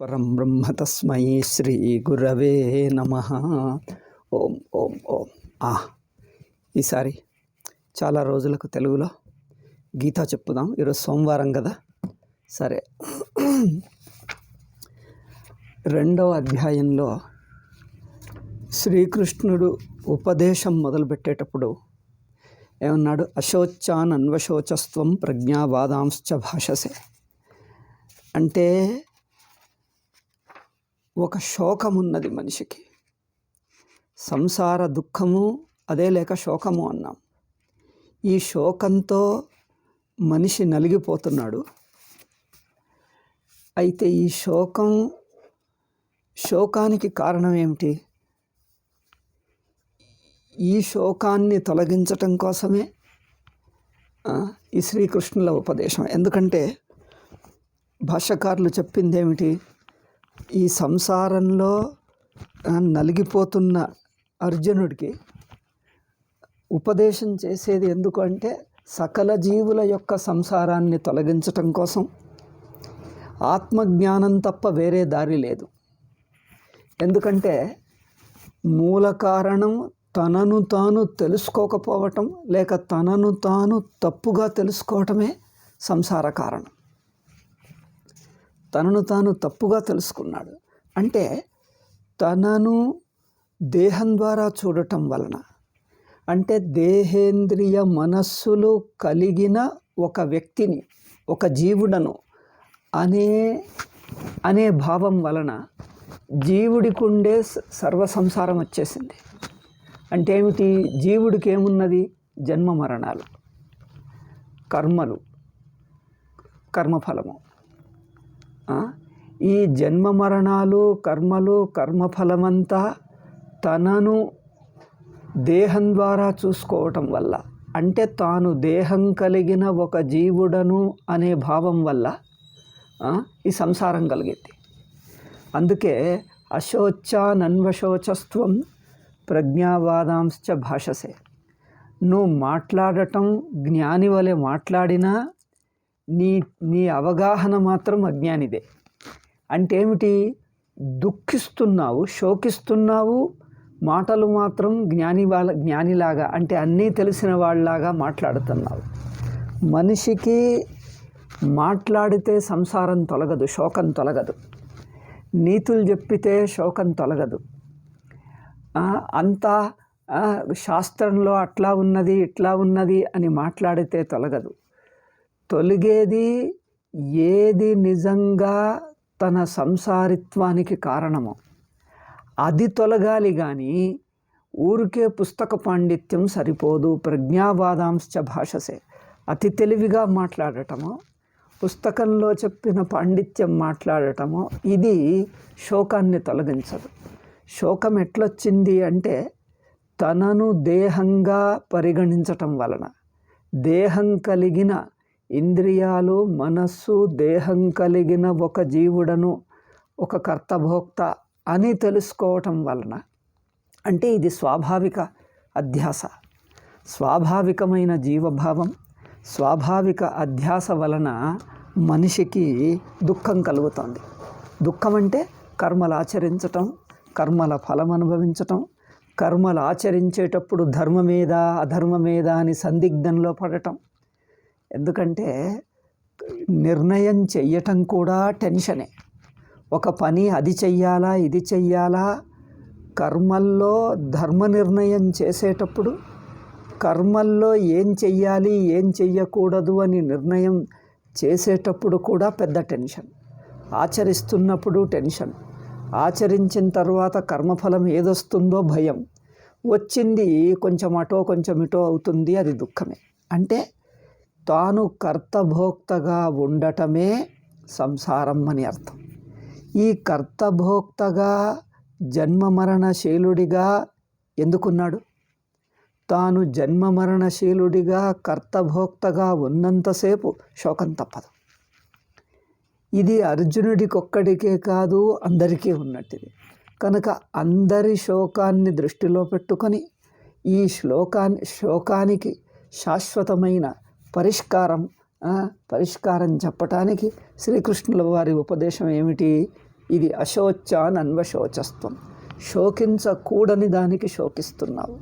పరం బ్రహ్మ తస్మై శ్రీ గురవే నమః. ఓం ఓం ఓం. ఈసారి చాలా రోజులకు తెలుగులో గీతా చెప్పుదాం. ఈరోజు సోమవారం కదా, సరే. 2వ అధ్యాయంలో శ్రీకృష్ణుడు ఉపదేశం మొదలుపెట్టేటప్పుడు ఏమన్నాడు? అశోచాన్ అన్వశోచస్త్వం ప్రజ్ఞావాదాంశ్చ భాషసే. అంటే ఒక శోకం ఉన్నది మనిషికి, సంసార దుఃఖము అదే లేక శోకము అన్నాం. ఈ శోకంతో మనిషి నలిగిపోతున్నాడు. అయితే ఈ శోకానికి కారణం ఏమిటి? ఈ శోకాన్ని తొలగించటం కోసమే ఈ శ్రీకృష్ణుల ఉపదేశం. ఎందుకంటే భాష్యకారులు చెప్పింది ఏమిటి? ఈ సంసారంలో నలిగిపోతున్న అర్జునుడికి ఉపదేశం చేసేది ఎందుకు అంటే సకల జీవుల యొక్క సంసారాన్ని తొలగించటం కోసం. ఆత్మజ్ఞానం తప్ప వేరే దారి లేదు. ఎందుకంటే మూల కారణం తనను తాను తెలుసుకోకపోవటం, లేక తనను తాను తప్పుగా తెలుసుకోవటమే సంసార కారణం. తనను తాను తప్పుగా తెలుసుకున్నాడు అంటే తనను దేహం ద్వారా చూడటం వలన, అంటే దేహేంద్రియ మనస్సులు కలిగిన ఒక వ్యక్తిని, ఒక జీవుడను అనే భావం వలన జీవుడికి ఉండే సర్వ సంసారం వచ్చేసింది. అంటే ఏమిటి? జీవుడికి ఏమున్నది? జన్మ మరణాలు, కర్మఫలము. ఈ జన్మ మరణాలు, కర్మఫలమంతా తనను దేహం ద్వారా చూసుకోవటం వల్ల, అంటే తాను దేహం కలిగిన ఒక జీవుడను అనే భావం వల్ల ఈ సంసారం కలిగింది. అందుకే అశోచానన్వశోచస్త్వం ప్రజ్ఞావాదాంశ్చ భాషసే. నువ్వు మాట్లాడటం జ్ఞాని వలె మాట్లాడినా నీ అవగాహన మాత్రం అజ్ఞానిదే. అంటే ఏమిటి? దుఃఖిస్తున్నావు, శోకిస్తున్నావు, మాటలు మాత్రం జ్ఞానిలాగా, అంటే అన్నీ తెలిసిన వాళ్ళలాగా మాట్లాడుతున్నావు. మనిషికి మాట్లాడితే సంసారం తొలగదు, శోకం తొలగదు. నీతులు చెప్పితే శోకం తొలగదు. అంతా శాస్త్రంలో అట్లా ఉన్నది ఇట్లా ఉన్నది అని మాట్లాడితే తొలగదు. తొలగేది ఏది నిజంగా తన సంసారిత్వానికి కారణమో అది తొలగాలి. కానీ ఊరికే పుస్తక పాండిత్యం సరిపోదు. ప్రజ్ఞావాదాంశ్చ భాషసే. అతి తెలివిగా మాట్లాడటమో, పుస్తకంలో చెప్పిన పాండిత్యం మాట్లాడటమో ఇది శోకాన్ని తొలగించదు. శోకం ఎట్లొచ్చింది అంటే తనను దేహంగా పరిగణించటం వలన, దేహం కలిగిన ఇంద్రియాలు, మనస్సు, దేహం కలిగిన ఒక జీవుడను, ఒక కర్తభోక్త అని తెలుసుకోవటం వలన. అంటే ఇది స్వాభావిక అధ్యాస, స్వాభావికమైన జీవభావం, స్వాభావిక అధ్యాస వలన మనిషికి దుఃఖం కలుగుతుంది. దుఃఖం అంటే కర్మలు ఆచరించటం, కర్మల ఫలం అనుభవించటం, కర్మలు ఆచరించేటప్పుడు ధర్మమేదా అధర్మమేదా అని సందిగ్ధంలో పడటం. ఎందుకంటే నిర్ణయం చెయ్యటం కూడా టెన్షనే. ఒక పని అది చెయ్యాలా ఇది చెయ్యాలా, కర్మల్లో ధర్మ నిర్ణయం చేసేటప్పుడు కర్మల్లో ఏం చెయ్యాలి ఏం చెయ్యకూడదు అని నిర్ణయం చేసేటప్పుడు కూడా పెద్ద టెన్షన్. ఆచరిస్తున్నప్పుడు టెన్షన్, ఆచరించిన తర్వాత కర్మఫలం ఏదొస్తుందో భయం. వచ్చింది కొంచెం అటో కొంచెం ఇటో అవుతుంది, అది దుఃఖమే. అంటే తాను కర్తభోక్తగా ఉండటమే సంసారం అని అర్థం. ఈ కర్తభోక్తగా జన్మ మరణశీలుడిగా ఎందుకున్నాడు? తాను జన్మ మరణశీలుడిగా కర్తభోక్తగా ఉన్నంతసేపు శోకం తప్పదు. ఇది అర్జునుడికొక్కడికే కాదు, అందరికీ ఉన్నట్టుది. కనుక అందరి శోకాన్ని దృష్టిలో పెట్టుకొని ఈ శోకానికి శాశ్వతమైన పరిష్కారం చెప్పటానికి శ్రీకృష్ణుల వారి ఉపదేశం ఏమిటి? ఇది అశోచాన్ అన్వశోచస్త్వం. శోకించకూడని దానికి శోకిస్తున్నావు.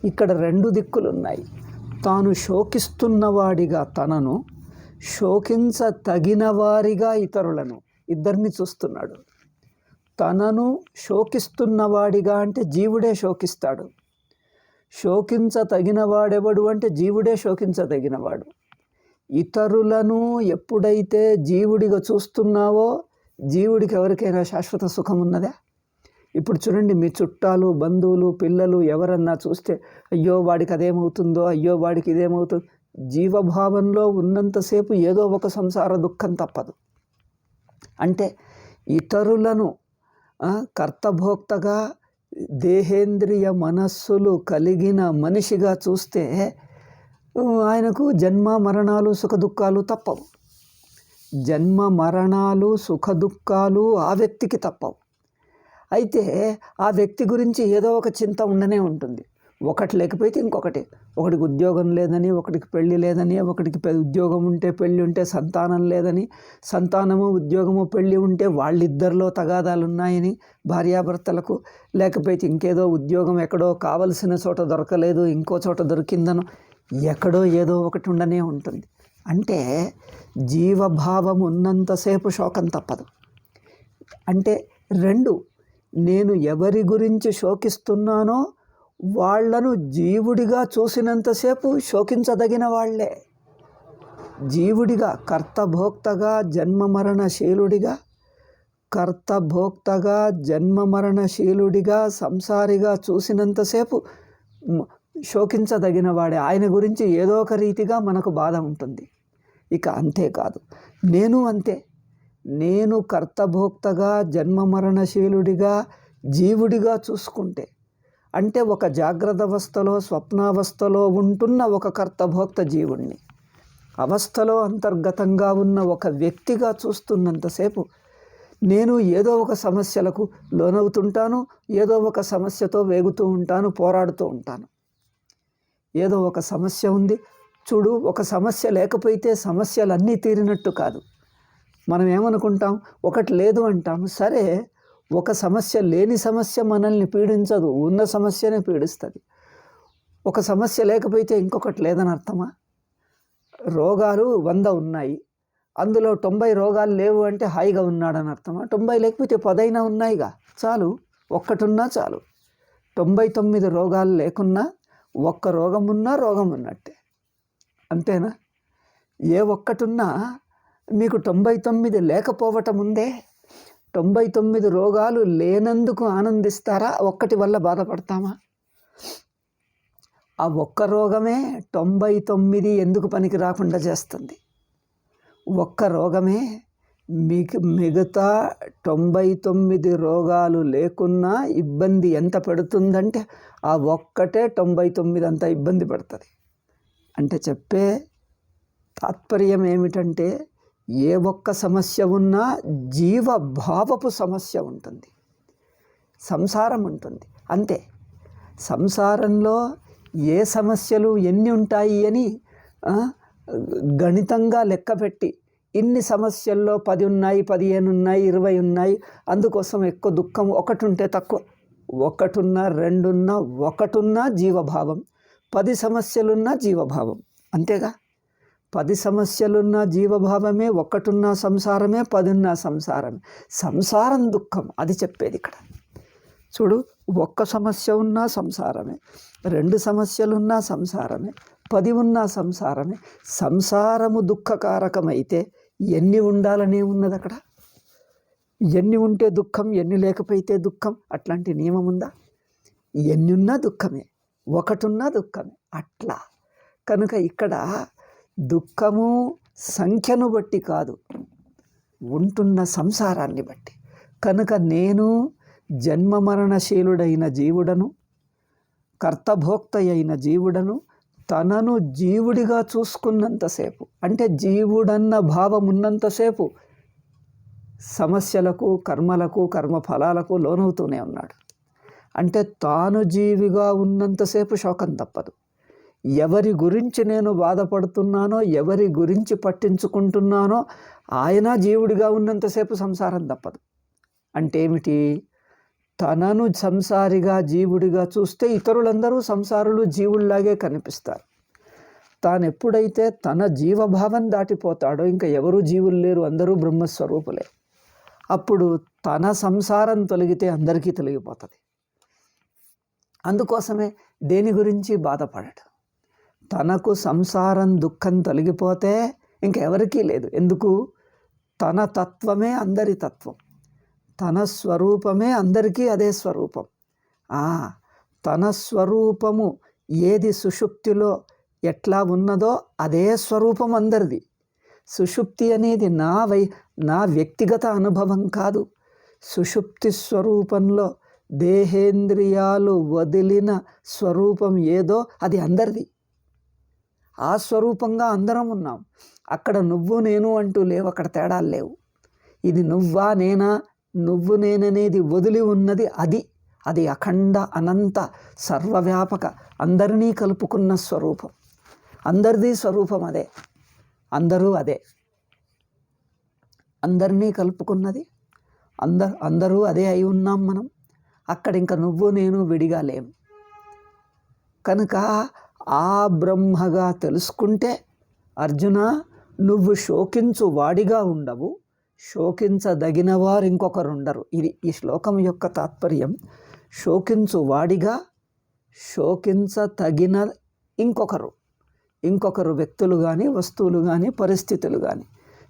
ఇక్కడ రెండు దిక్కులున్నాయి. తాను శోకిస్తున్నవాడిగా తనను, శోకించతగిన వారిగా ఇతరులను, ఇద్దరిని చూస్తున్నాడు. తనను శోకిస్తున్నవాడిగా అంటే జీవుడే శోకిస్తాడు. శోకించతగినవాడెవడు అంటే జీవుడే శోకించదగినవాడు. ఇతరులను ఎప్పుడైతే జీవుడిగా చూస్తున్నావో, జీవుడికి ఎవరికైనా శాశ్వత సుఖం ఉన్నదా? ఇప్పుడు చూడండి, మీ చుట్టాలు, బంధువులు, పిల్లలు ఎవరన్నా చూస్తే అయ్యో వాడికి అదేమవుతుందో, అయ్యో వాడికి ఇదేమవుతుందో. జీవభావంలో ఉన్నంతసేపు ఏదో ఒక సంసార దుఃఖం తప్పదు. అంటే ఇతరులను కర్తభోక్తగా దేహేంద్రియ మనస్సులు కలిగిన మనిషిగా చూస్తే ఆయనకు జన్మ మరణాలు సుఖ దుఃఖాలు తప్పవు. జన్మ మరణాలు సుఖ దుఃఖాలు ఆ వ్యక్తికి తప్పవు. అయితే ఆ వ్యక్తి గురించి ఏదో ఒక చింత ఉండనే ఉంటుంది. ఒకటి లేకపోతే ఇంకొకటి. ఒకటికి ఉద్యోగం లేదని, ఒకటికి పెళ్ళి లేదని, ఒకటికి ఉద్యోగం ఉంటే పెళ్ళి ఉంటే సంతానం లేదని, సంతానము ఉద్యోగము పెళ్ళి ఉంటే వాళ్ళిద్దరిలో తగాదాలు ఉన్నాయని భార్యాభర్తలకు, లేకపోతే ఇంకేదో ఉద్యోగం ఎక్కడో కావలసిన చోట దొరకలేదు, ఇంకో చోట దొరికిందనో, ఎక్కడో ఏదో ఒకటి ఉండనే ఉంటుంది. అంటే జీవభావం ఉన్నంతసేపు శోకం తప్పదు. అంటే రెండు, నేను ఎవరి గురించి శోకిస్తున్నానో వాళ్లను జీవుడిగా చూసినంతసేపు శోకించదగిన వాళ్లే. జీవుడిగా, కర్తభోక్తగా, జన్మమరణశీలుడిగా, కర్తభోక్తగా జన్మమరణశీలుడిగా సంసారిగా చూసినంతసేపు శోకించదగిన వాడే. ఆయన గురించి ఏదో ఒక రీతిగా మనకు బాధ ఉంటుంది. ఇక అంతేకాదు, నేను అంతే. నేను కర్తభోక్తగా జన్మమరణశీలుడిగా జీవుడిగా చూసుకుంటే, అంటే ఒక జాగ్రత్త అవస్థలో స్వప్నావస్థలో ఉంటున్న ఒక కర్తభోక్త జీవుణ్ణి, అవస్థలో అంతర్గతంగా ఉన్న ఒక వ్యక్తిగా చూస్తున్నంతసేపు నేను ఏదో ఒక సమస్యలకు లోనవుతుంటాను, ఏదో ఒక సమస్యతో వేగుతూ ఉంటాను, పోరాడుతూ ఉంటాను. ఏదో ఒక సమస్య ఉంది చూడు, ఒక సమస్య లేకపోతే సమస్యలన్నీ తీరినట్టు కాదు. మనం ఏమనుకుంటాం, ఒకటి లేదు అంటాం. సరే, ఒక సమస్య లేని సమస్య మనల్ని పీడించదు, ఉన్న సమస్యనే పీడిస్తుంది. ఒక సమస్య లేకపోతే ఇంకొకటి లేదని అర్థమా? రోగాలు 100 ఉన్నాయి, అందులో 90 రోగాలు లేవు అంటే హాయిగా ఉన్నాడని అర్థమా? 90 లేకపోతే 10 అయినా ఉన్నాయిగా, చాలు. ఒక్కటున్నా చాలు. 99 రోగాలు లేకున్నా ఒక్క రోగం ఉన్నా రోగం ఉన్నట్టే, అంతేనా? ఏ ఒక్కటున్నా మీకు 99 లేకపోవటం ఉందే. 99 రోగాలు లేనందుకు ఆనందిస్తారా? ఒక్కటి వల్ల బాధపడతామా? ఆ ఒక్క రోగమే 99 ఎందుకు పనికి రాకుండా చేస్తుంది. ఒక్క రోగమే మీకు మిగతా 99 రోగాలు లేకున్నా ఇబ్బంది ఎంత పెడుతుందంటే, ఆ ఒక్కటే 99 అంతా ఇబ్బంది పెడుతుంది. అంటే చెప్పే తాత్పర్యం ఏమిటంటే, ఏ ఒక్క సమస్య ఉన్నా జీవభావపు సమస్య ఉంటుంది, సంసారం ఉంటుంది. అంతే. సంసారంలో ఏ సమస్యలు ఎన్ని ఉంటాయి అని గణితంగా లెక్కపెట్టి, ఇన్ని సమస్యల్లో 10 ఉన్నాయి, 15 ఉన్నాయి, 20 ఉన్నాయి, అందుకోసం ఎక్కువ దుఃఖం. ఒకటి ఉంటే తక్కువ, ఒకటున్నా, రెండున్నా, ఒకటున్నా జీవభావం. 10 సమస్యలున్నా జీవభావం, అంతేగా. 10 సమస్యలున్న జీవభావమే, ఒక్కటున్న సంసారమే, 10 ఉన్న సంసారమే. సంసారం దుఃఖం, అది చెప్పేది ఇక్కడ. చూడు, ఒక్క సమస్య ఉన్నా సంసారమే, 2 సమస్యలున్నా సంసారమే, 10 ఉన్నా సంసారమే. సంసారము దుఃఖకారకమైతే ఎన్ని ఉండాలనే ఉన్నది అక్కడ? ఎన్ని ఉంటే దుఃఖం, ఎన్ని లేకపోతే దుఃఖం, అట్లాంటి నియమం ఉందా? ఎన్ని ఉన్నా దుఃఖమే, ఒకటున్నా దుఃఖమే, అట్లా. కనుక ఇక్కడ దుఃఖము సంఖ్యను బట్టి కాదు, ఉంటున్న సంసారాన్ని బట్టి. కనుక నేను జన్మమరణశీలుడైన జీవుడను, కర్తభోక్త అయిన జీవుడను, తనను జీవుడిగా చూసుకున్నంతసేపు, అంటే జీవుడన్న భావం ఉన్నంతసేపు సమస్యలకు, కర్మలకు, కర్మఫలాలకు లోనవుతూనే ఉన్నాడు. అంటే తాను జీవిగా ఉన్నంతసేపు శోకం తప్పదు. ఎవరి గురించి నేను బాధపడుతున్నానో, ఎవరి గురించి పట్టించుకుంటున్నానో ఆయన జీవుడిగా ఉన్నంతసేపు సంసారం తప్పదు. అంటే ఏమిటి? తనను సంసారిగా జీవుడిగా చూస్తే ఇతరులందరూ సంసారులు జీవుల్లాగే కనిపిస్తారు. తాను ఎప్పుడైతే తన జీవభావం దాటిపోతాడో ఇంకా ఎవరూ జీవులు లేరు, అందరూ బ్రహ్మస్వరూపులే. అప్పుడు తన సంసారం తొలగితే అందరికీ తొలగిపోతుంది. అందుకోసమే దేని గురించి బాధపడడు. తనకు సంసారం దుఃఖం తొలగిపోతే ఇంకెవరికీ లేదు. ఎందుకు? తన తత్వమే అందరి తత్వం, తన స్వరూపమే అందరికీ అదే స్వరూపం. తన స్వరూపము ఏది సుషుప్తిలో ఎట్లా ఉన్నదో అదే స్వరూపం అందరిది. సుషుప్తి అనేది నా వ్యక్తిగత అనుభవం కాదు. సుషుప్తి స్వరూపంలో దేహేంద్రియాలు వదిలిన స్వరూపం ఏదో అది అందరిది. ఆ స్వరూపంగా అందరం ఉన్నాం. అక్కడ నువ్వు నేను అంటూ లేవు, అక్కడ తేడాలు లేవు. ఇది నువ్వా నేనా, నువ్వు నేననేది వదిలి ఉన్నది అది అఖండ అనంత సర్వవ్యాపక అందరినీ కలుపుకున్న స్వరూపం. అందరిది స్వరూపం అదే, అందరూ అదే, అందరినీ కలుపుకున్నది అందరూ అదే అయి ఉన్నాం మనం. అక్కడ ఇంకా నువ్వు నేను విడిగా లేం. కనుక ఆ బ్రహ్మగా తెలుసుకుంటే అర్జున, నువ్వు శోకించు వాడిగా ఉండవు, శోకించదగిన వారు ఇంకొకరుండరు. ఇది ఈ శ్లోకం యొక్క తాత్పర్యం. శోకించు వాడిగా, శోకించతగిన ఇంకొకరు వ్యక్తులు కానీ, వస్తువులు కానీ, పరిస్థితులు కానీ.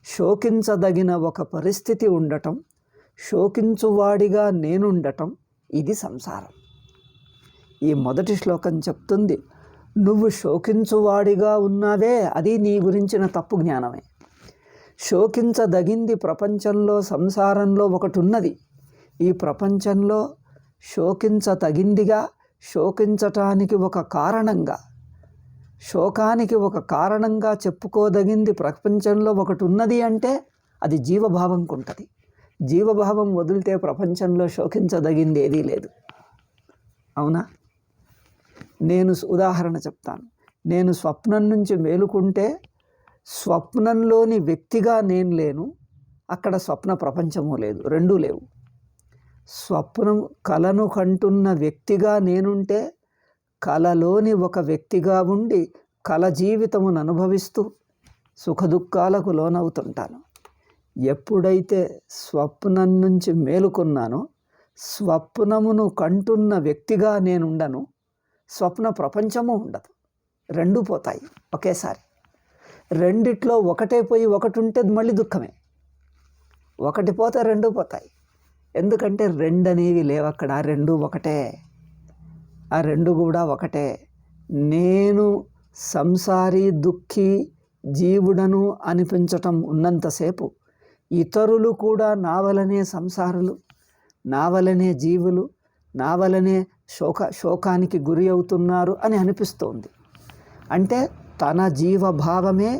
శోకించదగిన ఒక పరిస్థితి ఉండటం, శోకించువాడిగా నేనుండటం, ఇది సంసారం. ఈ మొదటి శ్లోకం చెప్తుంది, నువ్వు శోకించువాడిగా ఉన్నావే అది నీ గురించిన తప్పు జ్ఞానమే. శోకించదగింది ప్రపంచంలో, సంసారంలో ఒకటి ఉన్నది. ఈ ప్రపంచంలో శోకించతగిందిగా, శోకించటానికి ఒక కారణంగా, శోకానికి ఒక కారణంగా చెప్పుకోదగింది ప్రపంచంలో ఒకటి ఉన్నది అంటే అది జీవభావంకు ఉంటుంది. జీవభావం వదిలితే ప్రపంచంలో శోకించదగింది ఏదీ లేదు. అవునా? నేను ఉదాహరణ చెప్తాను. నేను స్వప్నం నుంచి మేలుకుంటే స్వప్నంలోని వ్యక్తిగా నేను లేను, అక్కడ స్వప్న ప్రపంచము లేదు, రెండూ లేవు. స్వప్నం కలను కంటున్న వ్యక్తిగా నేనుంటే కలలోని ఒక వ్యక్తిగా ఉండి కల జీవితమును అనుభవిస్తూ సుఖదుఖాలకు లోనవుతుంటాను. ఎప్పుడైతే స్వప్నం నుంచి మేలుకున్నానో స్వప్నమును కంటున్న వ్యక్తిగా నేనుండను, స్వప్న ప్రపంచము ఉండదు, రెండూ పోతాయి ఒకేసారి. రెండిట్లో ఒకటే పోయి ఒకటి ఉంటే మళ్ళీ దుఃఖమే. ఒకటి పోతే రెండూ పోతాయి. ఎందుకంటే రెండు అనేవి లేవు అక్కడ, రెండు ఒకటే, ఆ రెండు కూడా ఒకటే. నేను సంసారి దుఃఖి జీవుడను అనిపించటం ఉన్నంతసేపు ఇతరులు కూడా నావలనే సంసారులు, నావలనే జీవులు, నావలనే శోకానికి గురి అవుతున్నారు అని అనిపిస్తోంది. అంటే తన జీవభావమే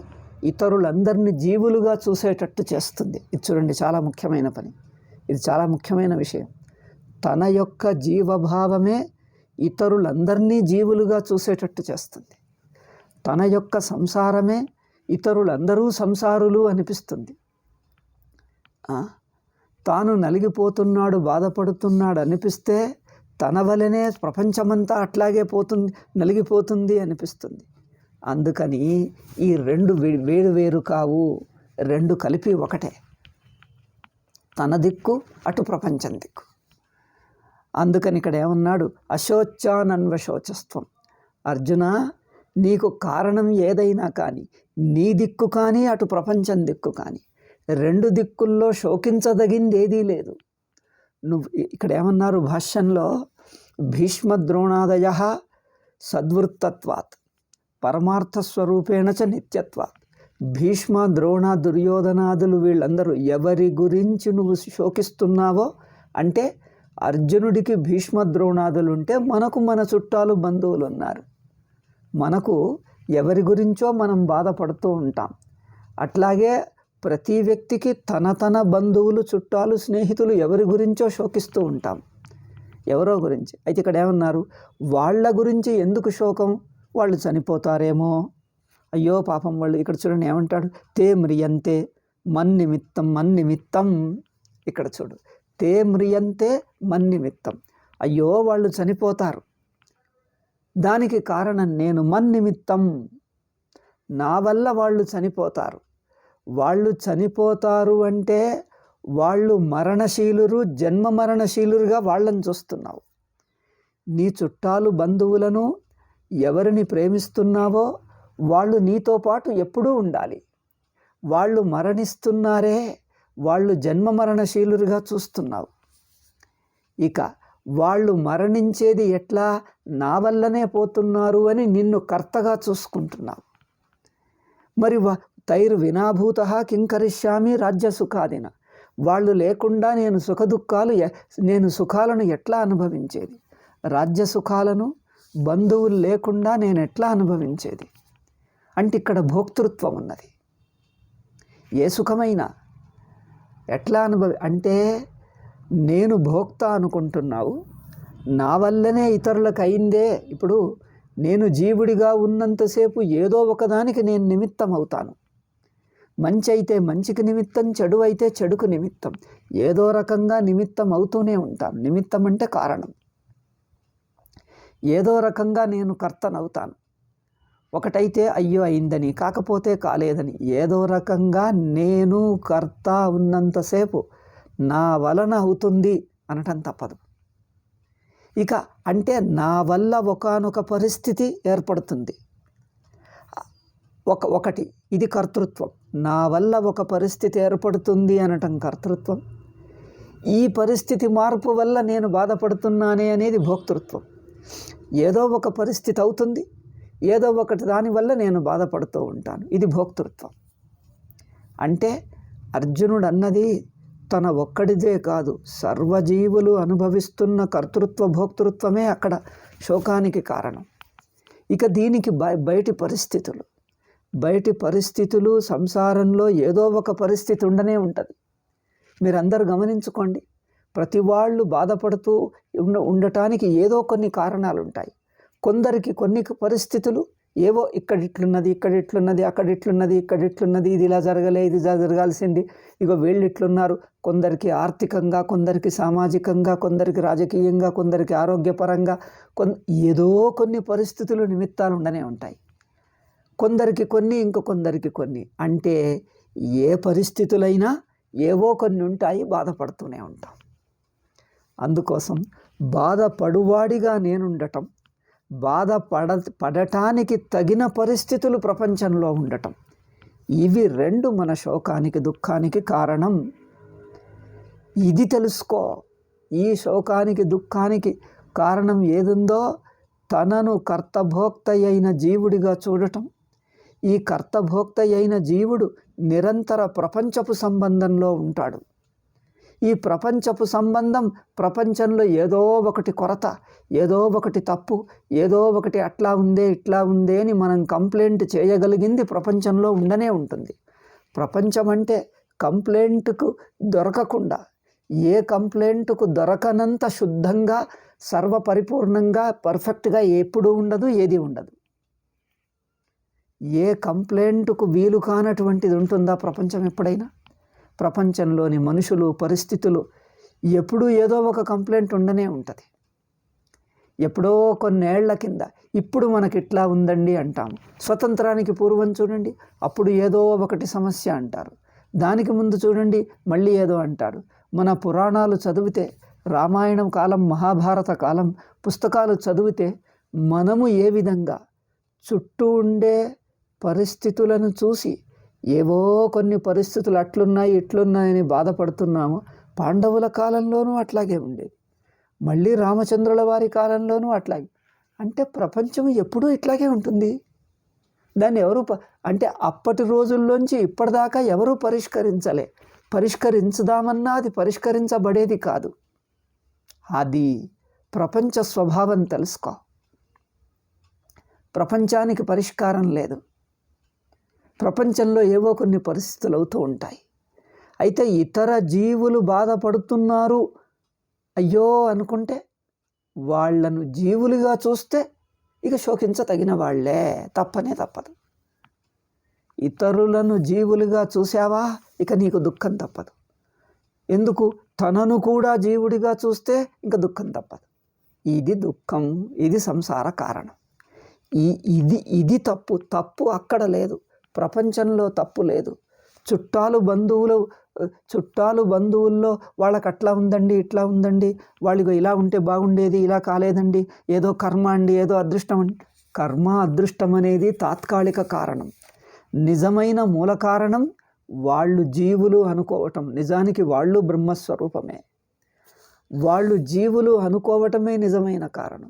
ఇతరులందరినీ జీవులుగా చూసేటట్టు చేస్తుంది. ఇది చూడండి, చాలా ముఖ్యమైన పని, ఇది చాలా ముఖ్యమైన విషయం. తన యొక్క జీవభావమే ఇతరులందరినీ జీవులుగా చూసేటట్టు చేస్తుంది. తన యొక్క సంసారమే ఇతరులందరూ సంసారులు అనిపిస్తుంది. తాను నలిగిపోతున్నాడు, బాధపడుతున్నాడు అనిపిస్తే తన వలనే ప్రపంచమంతా అట్లాగే నలిగిపోతుంది అనిపిస్తుంది. అందుకని ఈ రెండు వేరు కావు, రెండు కలిపి ఒకటే. తన దిక్కు, అటు ప్రపంచం దిక్కు. అందుకని ఇక్కడ ఏమన్నాడు? అశోచానన్వశోచస్త్వం. అర్జున, నీకు కారణం ఏదైనా కానీ, నీ దిక్కు కానీ అటు ప్రపంచం దిక్కు కానీ, రెండు దిక్కుల్లో శోకించదగింది ఏదీ లేదు. నువ్వు ఇక్కడ ఏమన్నారు భాష్యంలో? భీష్మద్రోణాదయ సద్వృత్తత్వాత్ పరమార్థస్వరూపేణ చ నిత్యత్వాత్. భీష్మ, ద్రోణ, దుర్యోధనాదులు వీళ్ళందరూ ఎవరి గురించి నువ్వు శోకిస్తున్నావో అంటే అర్జునుడికి భీష్మ ద్రోణాదులు ఉంటే మనకు మన చుట్టాలు బంధువులు ఉన్నారు. మనకు ఎవరి గురించో మనం బాధపడుతూ ఉంటాం. అట్లాగే ప్రతి వ్యక్తికి తన బంధువులు, చుట్టాలు, స్నేహితులు ఎవరి గురించో శోకిస్తూ ఉంటాం, ఎవరో గురించి. అయితే ఇక్కడ ఏమన్నారు? వాళ్ళ గురించి ఎందుకు శోకం? వాళ్ళు చనిపోతారేమో, అయ్యో పాపం వాళ్ళు. ఇక్కడ చూడండి ఏమంటాడు? తే మ్రియంతే మన్నిమిత్తం. ఇక్కడ చూడు, తే మ్రియంతే మన్నిమిత్తం. అయ్యో వాళ్ళు చనిపోతారు, దానికి కారణం నేను. మన్నిమిత్తం, నా వల్ల వాళ్ళు చనిపోతారు. వాళ్ళు చనిపోతారు అంటే వాళ్ళు మరణశీలురు, జన్మ మరణశీలురుగా వాళ్ళని చూస్తున్నావు. నీ చుట్టాలు బంధువులను ఎవరిని ప్రేమిస్తున్నావో వాళ్ళు నీతో పాటు ఎప్పుడూ ఉండాలి. వాళ్ళు మరణిస్తున్నారే, వాళ్ళు జన్మ మరణశీలురుగా చూస్తున్నావు. ఇక వాళ్ళు మరణించేది ఎట్లా, నా వల్లనే పోతున్నారు అని నిన్ను కర్తగా చూసుకుంటున్నావు. మరి తైర్ వినాభూత కిం కరిష్యామి రాజ్య సుఖాదిన. వాళ్ళు లేకుండా నేను సుఖాలను ఎట్లా అనుభవించేది? రాజ్య సుఖాలను బంధువులు లేకుండా నేను ఎట్లా అనుభవించేది? అంటే ఇక్కడ భోక్తృత్వం ఉన్నది. ఏ సుఖమైనా ఎట్లా అంటే నేను భోక్త అనుకుంటున్నావు, నా వల్లనే ఇతరులకు అయిందే. ఇప్పుడు నేను జీవుడిగా ఉన్నంతసేపు ఏదో ఒకదానికి నేను నిమిత్తం అవుతాను. మంచి అయితే మంచికి నిమిత్తం, చెడు అయితే చెడుకు నిమిత్తం. ఏదో రకంగా నిమిత్తం అవుతూనే ఉంటాను. నిమిత్తం అంటే కారణం. ఏదో రకంగా నేను కర్తనవుతాను. ఒకటైతే అయ్యో అయిందని, కాకపోతే కాలేదని. ఏదో రకంగా నేను కర్త ఉన్నంతసేపు నా వలన అవుతుంది అనటం తప్పదు. ఇక అంటే నా వల్ల ఒకానొక పరిస్థితి ఏర్పడుతుంది. ఒకటి ఇది కర్తృత్వం. నా వల్ల ఒక పరిస్థితి ఏర్పడుతుంది అనటం కర్తృత్వం. ఈ పరిస్థితి మార్పు వల్ల నేను బాధపడుతున్నానే అనేది భోక్తృత్వం. ఏదో ఒక పరిస్థితి అవుతుంది, ఏదో ఒకటి దానివల్ల నేను బాధపడుతూ ఉంటాను. ఇది భోక్తృత్వం. అంటే అర్జునుడు అన్నది తన ఒక్కడిదే కాదు, సర్వజీవులు అనుభవిస్తున్న కర్తృత్వ భోక్తృత్వమే అక్కడ శోకానికి కారణం. ఇక దీనికి బయటి పరిస్థితులు సంసారంలో ఏదో ఒక పరిస్థితి ఉండనే ఉంటుంది. మీరందరూ గమనించుకోండి, ప్రతి వాళ్ళు బాధపడుతూ ఉండటానికి ఏదో కొన్ని కారణాలు ఉంటాయి. కొందరికి కొన్ని పరిస్థితులు ఏవో ఇక్కడిట్లున్నది, ఇక్కడిట్లున్నది, అక్కడిట్లున్నది, ఇక్కడిట్లున్నది, ఇది ఇలా జరగలే, ఇది జరగాల్సింది, ఇగో వీళ్ళు ఇట్లున్నారు. కొందరికి ఆర్థికంగా, కొందరికి సామాజికంగా, కొందరికి రాజకీయంగా, కొందరికి ఆరోగ్యపరంగా ఏదో కొన్ని పరిస్థితులు నిమిత్తాలు ఉండనే ఉంటాయి. కొందరికి కొన్ని, ఇంకొందరికి కొన్ని. అంటే ఏ పరిస్థితులైనా ఏవో కొన్ని ఉంటాయి, బాధపడుతూనే ఉంటాం. అందుకోసం బాధపడువాడిగా నేనుండటం, పడటానికి తగిన పరిస్థితులు ప్రపంచంలో ఉండటం, ఇవి రెండు మన శోకానికి దుఃఖానికి కారణం. ఇది తెలుసుకో. ఈ శోకానికి దుఃఖానికి కారణం ఏదుందో తనను కర్తభోక్త అయిన జీవుడిగా చూడటం. ఈ కర్తభోక్త అయిన జీవుడు నిరంతర ప్రపంచపు సంబంధంలో ఉంటాడు. ఈ ప్రపంచపు సంబంధం, ప్రపంచంలో ఏదో ఒకటి కొరత, ఏదో ఒకటి తప్పు, ఏదో ఒకటి అట్లా ఉందే ఇట్లా ఉందే అని మనం కంప్లైంట్ చేయగలిగింది ప్రపంచంలో ఉండనే ఉంటుంది. ప్రపంచం అంటే కంప్లైంట్కు దొరకకుండా, ఏ కంప్లైంట్కు దొరకనంత శుద్ధంగా, సర్వపరిపూర్ణంగా, పర్ఫెక్ట్గా ఎప్పుడూ ఉండదు, ఏది ఉండదు. ఏ కంప్లైంట్కు వీలు కానటువంటిది ఉంటుందా ప్రపంచం ఎప్పుడైనా? ప్రపంచంలోని మనుషులు, పరిస్థితులు ఎప్పుడూ ఏదో ఒక కంప్లైంట్ ఉండనే ఉంటుంది. ఎప్పుడో కొన్నేళ్ల కింద ఇప్పుడు మనకి ఇట్లా ఉందండి అంటాము. స్వతంత్రానికి పూర్వం చూడండి, అప్పుడు ఏదో ఒకటి సమస్య అంటారు. దానికి ముందు చూడండి, మళ్ళీ ఏదో అంటారు. మన పురాణాలు చదివితే, రామాయణం కాలం, మహాభారత కాలం పుస్తకాలు చదివితే మనము ఏ విధంగా చుట్టూ ఉండే పరిస్థితులను చూసి ఏవో కొన్ని పరిస్థితులు అట్లున్నాయి ఇట్లున్నాయని బాధపడుతున్నాము. పాండవుల కాలంలోనూ అట్లాగే ఉండేది, మళ్ళీ రామచంద్రుల వారి కాలంలోనూ అట్లాగే. అంటే ప్రపంచం ఎప్పుడూ ఇట్లాగే ఉంటుంది. దాన్ని ఎవరు అంటే అప్పటి రోజుల్లోంచి ఇప్పటిదాకా ఎవరూ పరిష్కరించుదామన్నా అది పరిష్కరించబడేది కాదు. అది ప్రపంచ స్వభావం తెలుసుకో. ప్రపంచానికి పరిష్కారం లేదు. ప్రపంచంలో ఏవో కొన్ని పరిస్థితులు అవుతూ ఉంటాయి. అయితే ఇతర జీవులు బాధపడుతున్నారు అయ్యో అనుకుంటే, వాళ్లను జీవులుగా చూస్తే ఇక శోకించతగిన వాళ్లే, తప్పదు. ఇతరులను జీవులుగా చూసావా, ఇక నీకు దుఃఖం తప్పదు. ఎందుకు? తనను కూడా జీవుడిగా చూస్తే ఇంకా దుఃఖం తప్పదు. ఇది దుఃఖం, ఇది సంసార కారణం. ఇది తప్పు అక్కడ లేదు. ప్రపంచంలో తప్పు లేదు. చుట్టాలు బంధువుల్లో వాళ్ళకి అట్లా ఉందండి, ఇట్లా ఉందండి, వాళ్ళకి ఇలా ఉంటే బాగుండేది, ఇలా కాలేదండి, ఏదో కర్మ అండి, ఏదో అదృష్టం అండి. కర్మ అదృష్టం అనేది తాత్కాలిక కారణం. నిజమైన మూల కారణం వాళ్ళు జీవులు అనుకోవటం. నిజానికి వాళ్ళు బ్రహ్మస్వరూపమే. వాళ్ళు జీవులు అనుకోవటమే నిజమైన కారణం.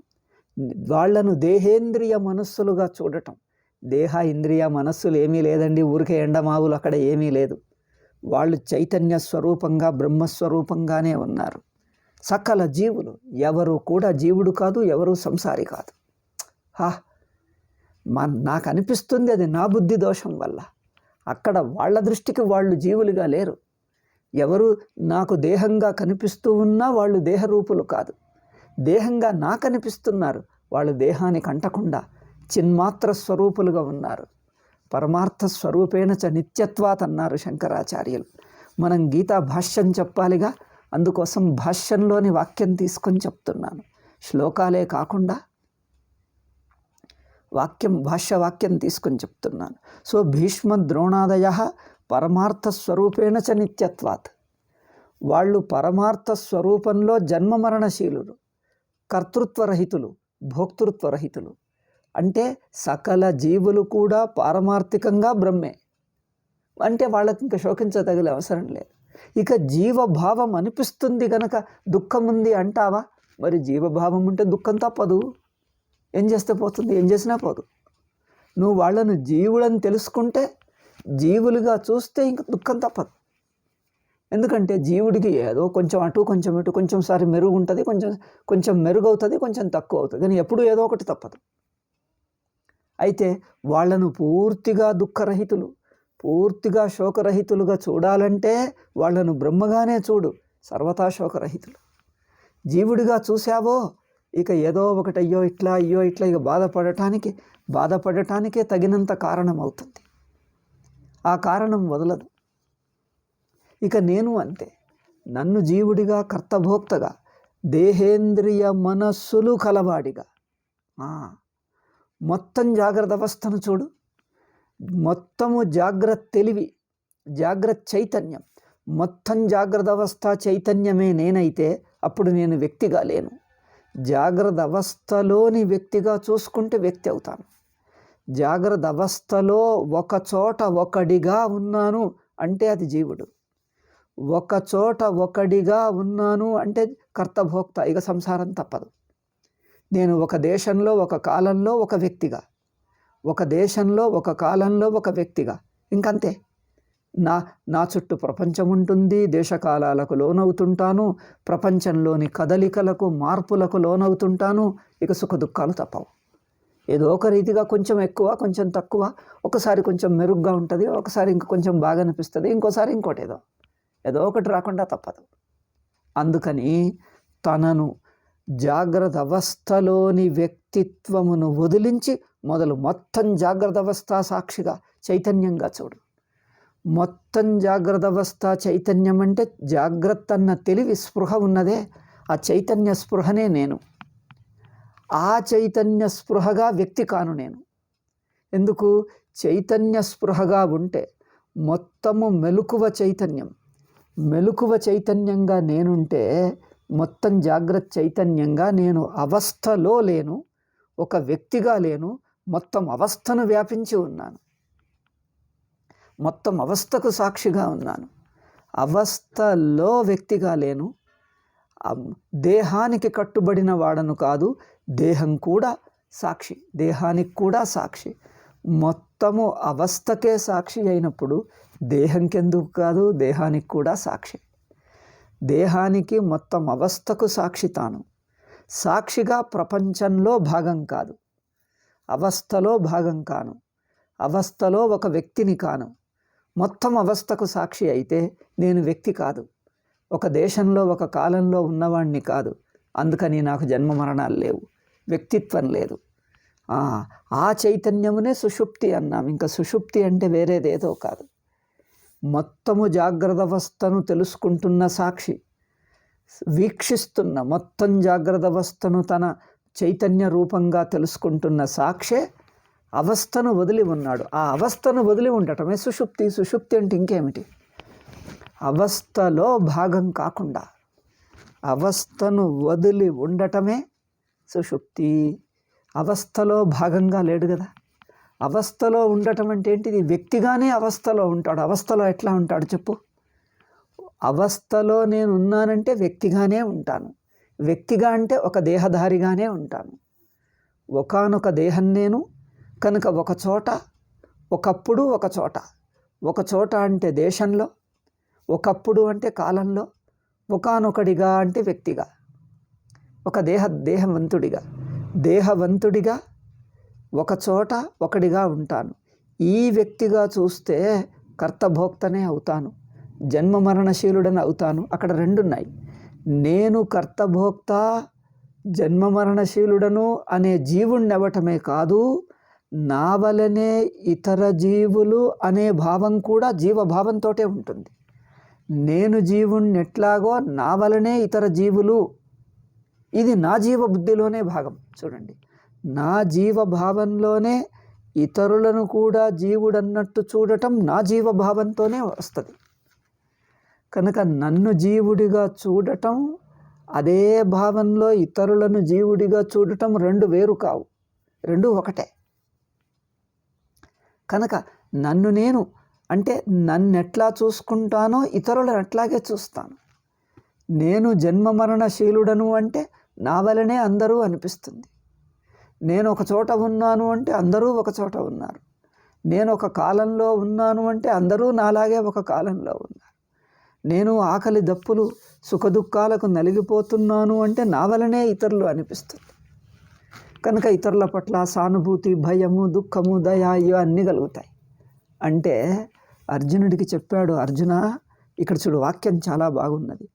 వాళ్లను దేహేంద్రియ మనస్సులుగా చూడటం. దేహ ఇంద్రియ మనస్సులు ఏమీ లేదండి, ఊరికే ఎండమావులు అక్కడ ఏమీ లేదు. వాళ్ళు చైతన్య స్వరూపంగా బ్రహ్మస్వరూపంగానే ఉన్నారు. సకల జీవులు, ఎవరు కూడా జీవుడు కాదు, ఎవరు సంసారి కాదు. నాకు అనిపిస్తుంది అది నా బుద్ధి దోషం వల్ల. అక్కడ వాళ్ళ దృష్టికి వాళ్ళు జీవులుగా లేరు. ఎవరు నాకు దేహంగా కనిపిస్తూ ఉన్నా వాళ్ళు దేహరూపులు కాదు. దేహంగా నాకు అనిపిస్తున్నారు, వాళ్ళు దేహానికి అంటకుండా చిన్మాత్ర స్వరూపులుగా ఉన్నారు. పరమార్థ స్వరూపేణ చ నిత్యత్వాత్ అన్నారు శంకరాచార్యులు. మనం గీతా భాష్యం చెప్పాలిగా, అందుకోసం భాష్యంలోని వాక్యం తీసుకొని చెప్తున్నాను. శ్లోకాలే కాకుండా భాష్యవాక్యం తీసుకొని చెప్తున్నాను. సో భీష్మ ద్రోణాదయ పరమార్థ స్వరూపేణ చ నిత్యత్వాత్. వాళ్ళు పరమార్థ స్వరూపంలో జన్మ మరణశీలులు, కర్తృత్వరహితులు, భోక్తృత్వరహితులు. అంటే సకల జీవులు కూడా పారమార్థికంగా బ్రహ్మే. అంటే వాళ్ళకి ఇంకా శోకించదగిన అవసరం లేదు. ఇక జీవభావం అనిపిస్తుంది గనక దుఃఖం ఉంది అంటావా? మరి జీవభావం ఉంటే దుఃఖం తప్పదు. ఏం చేస్తే పోతుంది? ఏం చేసినా పోదు. నువ్వు వాళ్ళను జీవులని తెలుసుకుంటే, జీవులుగా చూస్తే ఇంక దుఃఖం తప్పదు. ఎందుకంటే జీవుడికి ఏదో కొంచెం అటు కొంచెం ఇటు, కొంచెంసారి మెరుగు ఉంటుంది, కొంచెం మెరుగవుతుంది, కొంచెం తక్కువ అవుతుంది, కానీ ఎప్పుడూ ఏదో ఒకటి తప్పదు. అయితే వాళ్ళను పూర్తిగా దుఃఖరహితులు, పూర్తిగా శోకరహితులుగా చూడాలంటే వాళ్ళను బ్రహ్మగానే చూడు, సర్వతా శోకరహితులు. జీవుడిగా చూశావో ఇక ఏదో ఒకటి అయ్యో ఇట్లా ఇక బాధపడటానికే తగినంత కారణం అవుతుంది. ఆ కారణం వదలదు. ఇక నేను అంతే. నన్ను జీవుడిగా, కర్తభోక్తగా, దేహేంద్రియ మనస్సులు కలవాడిగా, మొత్తం జాగ్రత్త అవస్థను చూడు. మొత్తము జాగ్రత్త తెలివి, జాగ్రత్త చైతన్యం, మొత్తం జాగ్రత్త అవస్థ చైతన్యమే నేనైతే అప్పుడు నేను వ్యక్తిగా లేను. జాగ్రత్త అవస్థలోని వ్యక్తిగా చూసుకుంటే వ్యక్తి అవుతాను. జాగ్రత్త అవస్థలో ఒక చోట ఒకడిగా ఉన్నాను అంటే అది జీవుడు. ఒక చోట ఒకడిగా ఉన్నాను అంటే కర్తభోక్త. ఇక సంసారం తప్పదు. నేను ఒక దేశంలో ఒక కాలంలో ఒక వ్యక్తిగా, ఒక దేశంలో ఒక కాలంలో ఒక వ్యక్తిగా, ఇంకంతే. నా చుట్టూ ప్రపంచం ఉంటుంది, దేశకాలాలకు లోనవుతుంటాను, ప్రపంచంలోని కదలికలకు మార్పులకు లోనవుతుంటాను. ఇక సుఖ దుఃఖాలు తప్పవు. ఏదో ఒక రీతిగా కొంచెం ఎక్కువ, కొంచెం తక్కువ, ఒకసారి కొంచెం మెరుగ్గా ఉంటుంది, ఒకసారి ఇంక కొంచెం బాగా అనిపిస్తుంది, ఇంకోసారి ఇంకోటి ఏదో ఒకటి రాకుండా తప్పదు. అందుకని తనను జాగ్రత్త అవస్థలోని వ్యక్తిత్వమును వదిలించి మొత్తం జాగ్రత్త అవస్థ సాక్షిగా చైతన్యంగా చూడు. మొత్తం జాగ్రత్త అవస్థ చైతన్యం అంటే జాగ్రత్త అన్న తెలివి స్పృహ ఉన్నదే, ఆ చైతన్య స్పృహనే నేను. ఆ చైతన్య స్పృహగా వ్యక్తి కాను నేను. ఎందుకు? చైతన్య స్పృహగా ఉంటే మొత్తము మెలకువ చైతన్యంగా నేనుంటే, మొత్తం జాగ్రత్త చైతన్యంగా నేను అవస్థలో లేను, ఒక వ్యక్తిగా లేను, మొత్తం అవస్థను వ్యాపించి ఉన్నాను, మొత్తం అవస్థకు సాక్షిగా ఉన్నాను. అవస్థలో వ్యక్తిగా లేను, దేహానికి కట్టుబడిన వాడను కాదు, దేహం కూడా సాక్షి, దేహానికి కూడా సాక్షి. మొత్తము అవస్థకే సాక్షి అయినప్పుడు దేహంకెందుకు కాదు, దేహానికి కూడా సాక్షి. దేహానికి మొత్తం అవస్థకు సాక్షి తాను. సాక్షిగా ప్రపంచంలో భాగం కాదు, అవస్థలో భాగం కాను, అవస్థలో ఒక వ్యక్తిని కాను. మొత్తం అవస్థకు సాక్షి అయితే నేను వ్యక్తి కాదు, ఒక దేశంలో ఒక కాలంలో ఉన్నవాణ్ణి కాదు. అందుకని నాకు జన్మ మరణాలు లేవు, వ్యక్తిత్వం లేదు. ఆ చైతన్యమునే సుషుప్తి అన్నాం. ఇంకా సుషుప్తి అంటే వేరేదేదో కాదు. మొత్తము జాగ్రత్త అవస్థను తెలుసుకుంటున్న సాక్షి, వీక్షిస్తున్న, మొత్తం జాగ్రత్త అవస్థను తన చైతన్య రూపంగా తెలుసుకుంటున్న సాక్షే అవస్థను వదిలి ఉన్నాడు. ఆ అవస్థను వదిలి ఉండటమే సుషుప్తి. సుషుప్తి అంటే ఇంకేమిటి? అవస్థలో భాగం కాకుండా అవస్థను వదిలి ఉండటమే సుషుప్తి. అవస్థలో భాగంగా లేడు కదా. అవస్థలో ఉండటం అంటే ఏంటిది? వ్యక్తిగానే అవస్థలో ఉంటాడు. అవస్థలో ఎట్లా ఉంటాడు చెప్పు? అవస్థలో నేను ఉన్నానంటే వ్యక్తిగానే ఉంటాను. వ్యక్తిగా అంటే ఒక దేహధారిగానే ఉంటాను. ఒకానొక దేహం నేను కనుక ఒక చోట, ఒకప్పుడు ఒక చోట. ఒక చోట అంటే దేశంలో, ఒకప్పుడు అంటే కాలంలో, ఒకానొకడిగా అంటే వ్యక్తిగా, ఒక దేహవంతుడిగా ఒక చోట ఒకడిగా ఉంటాను. ఈ వ్యక్తిగా చూస్తే కర్తభోక్తనే అవుతాను, జన్మ మరణశీలుడని అవుతాను. అక్కడ రెండున్నాయి. నేను కర్తభోక్త జన్మ మరణశీలుడను అనే జీవుణ్ణి అవ్వటమే కాదు, నా వలనే ఇతర జీవులు అనే భావం కూడా జీవభావంతో ఉంటుంది. నేను జీవుణ్ణి ఎట్లాగో నా వలనే ఇతర జీవులు, ఇది నా జీవబుద్ధిలోనే భాగం. చూడండి, నా జీవభావంలోనే ఇతరులను కూడా జీవుడన్నట్టు చూడటం నా జీవభావంతోనే వస్తుంది. కనుక నన్ను జీవుడిగా చూడటం, అదే భావంలో ఇతరులను జీవుడిగా చూడటం రెండు వేరు కావు, రెండు ఒకటే. కనుక నన్ను నేను అంటే నన్ను ఎట్లా చూసుకుంటానో ఇతరులను అట్లాగే చూస్తాను. నేను జన్మ మరణశీలుడను అంటే నా వలనే అందరూ అనిపిస్తుంది. నేను ఒక చోట ఉన్నాను అంటే అందరూ ఒక చోట ఉన్నారు. నేను ఒక కాలంలో ఉన్నాను అంటే అందరూ నాలాగే ఒక కాలంలో ఉన్నారు. నేను ఆకలి దప్పులు సుఖదుఖాలకు నలిగిపోతున్నాను అంటే నా వలనే ఇతరులు అనిపిస్తుంది. కనుక ఇతరుల పట్ల సానుభూతి, భయము, దుఃఖము, దయ ఇవన్నీ కలుగుతాయి. అంటే అర్జునుడికి చెప్పాడు, అర్జున ఇక్కడ చూడు, వాక్యం చాలా బాగున్నది.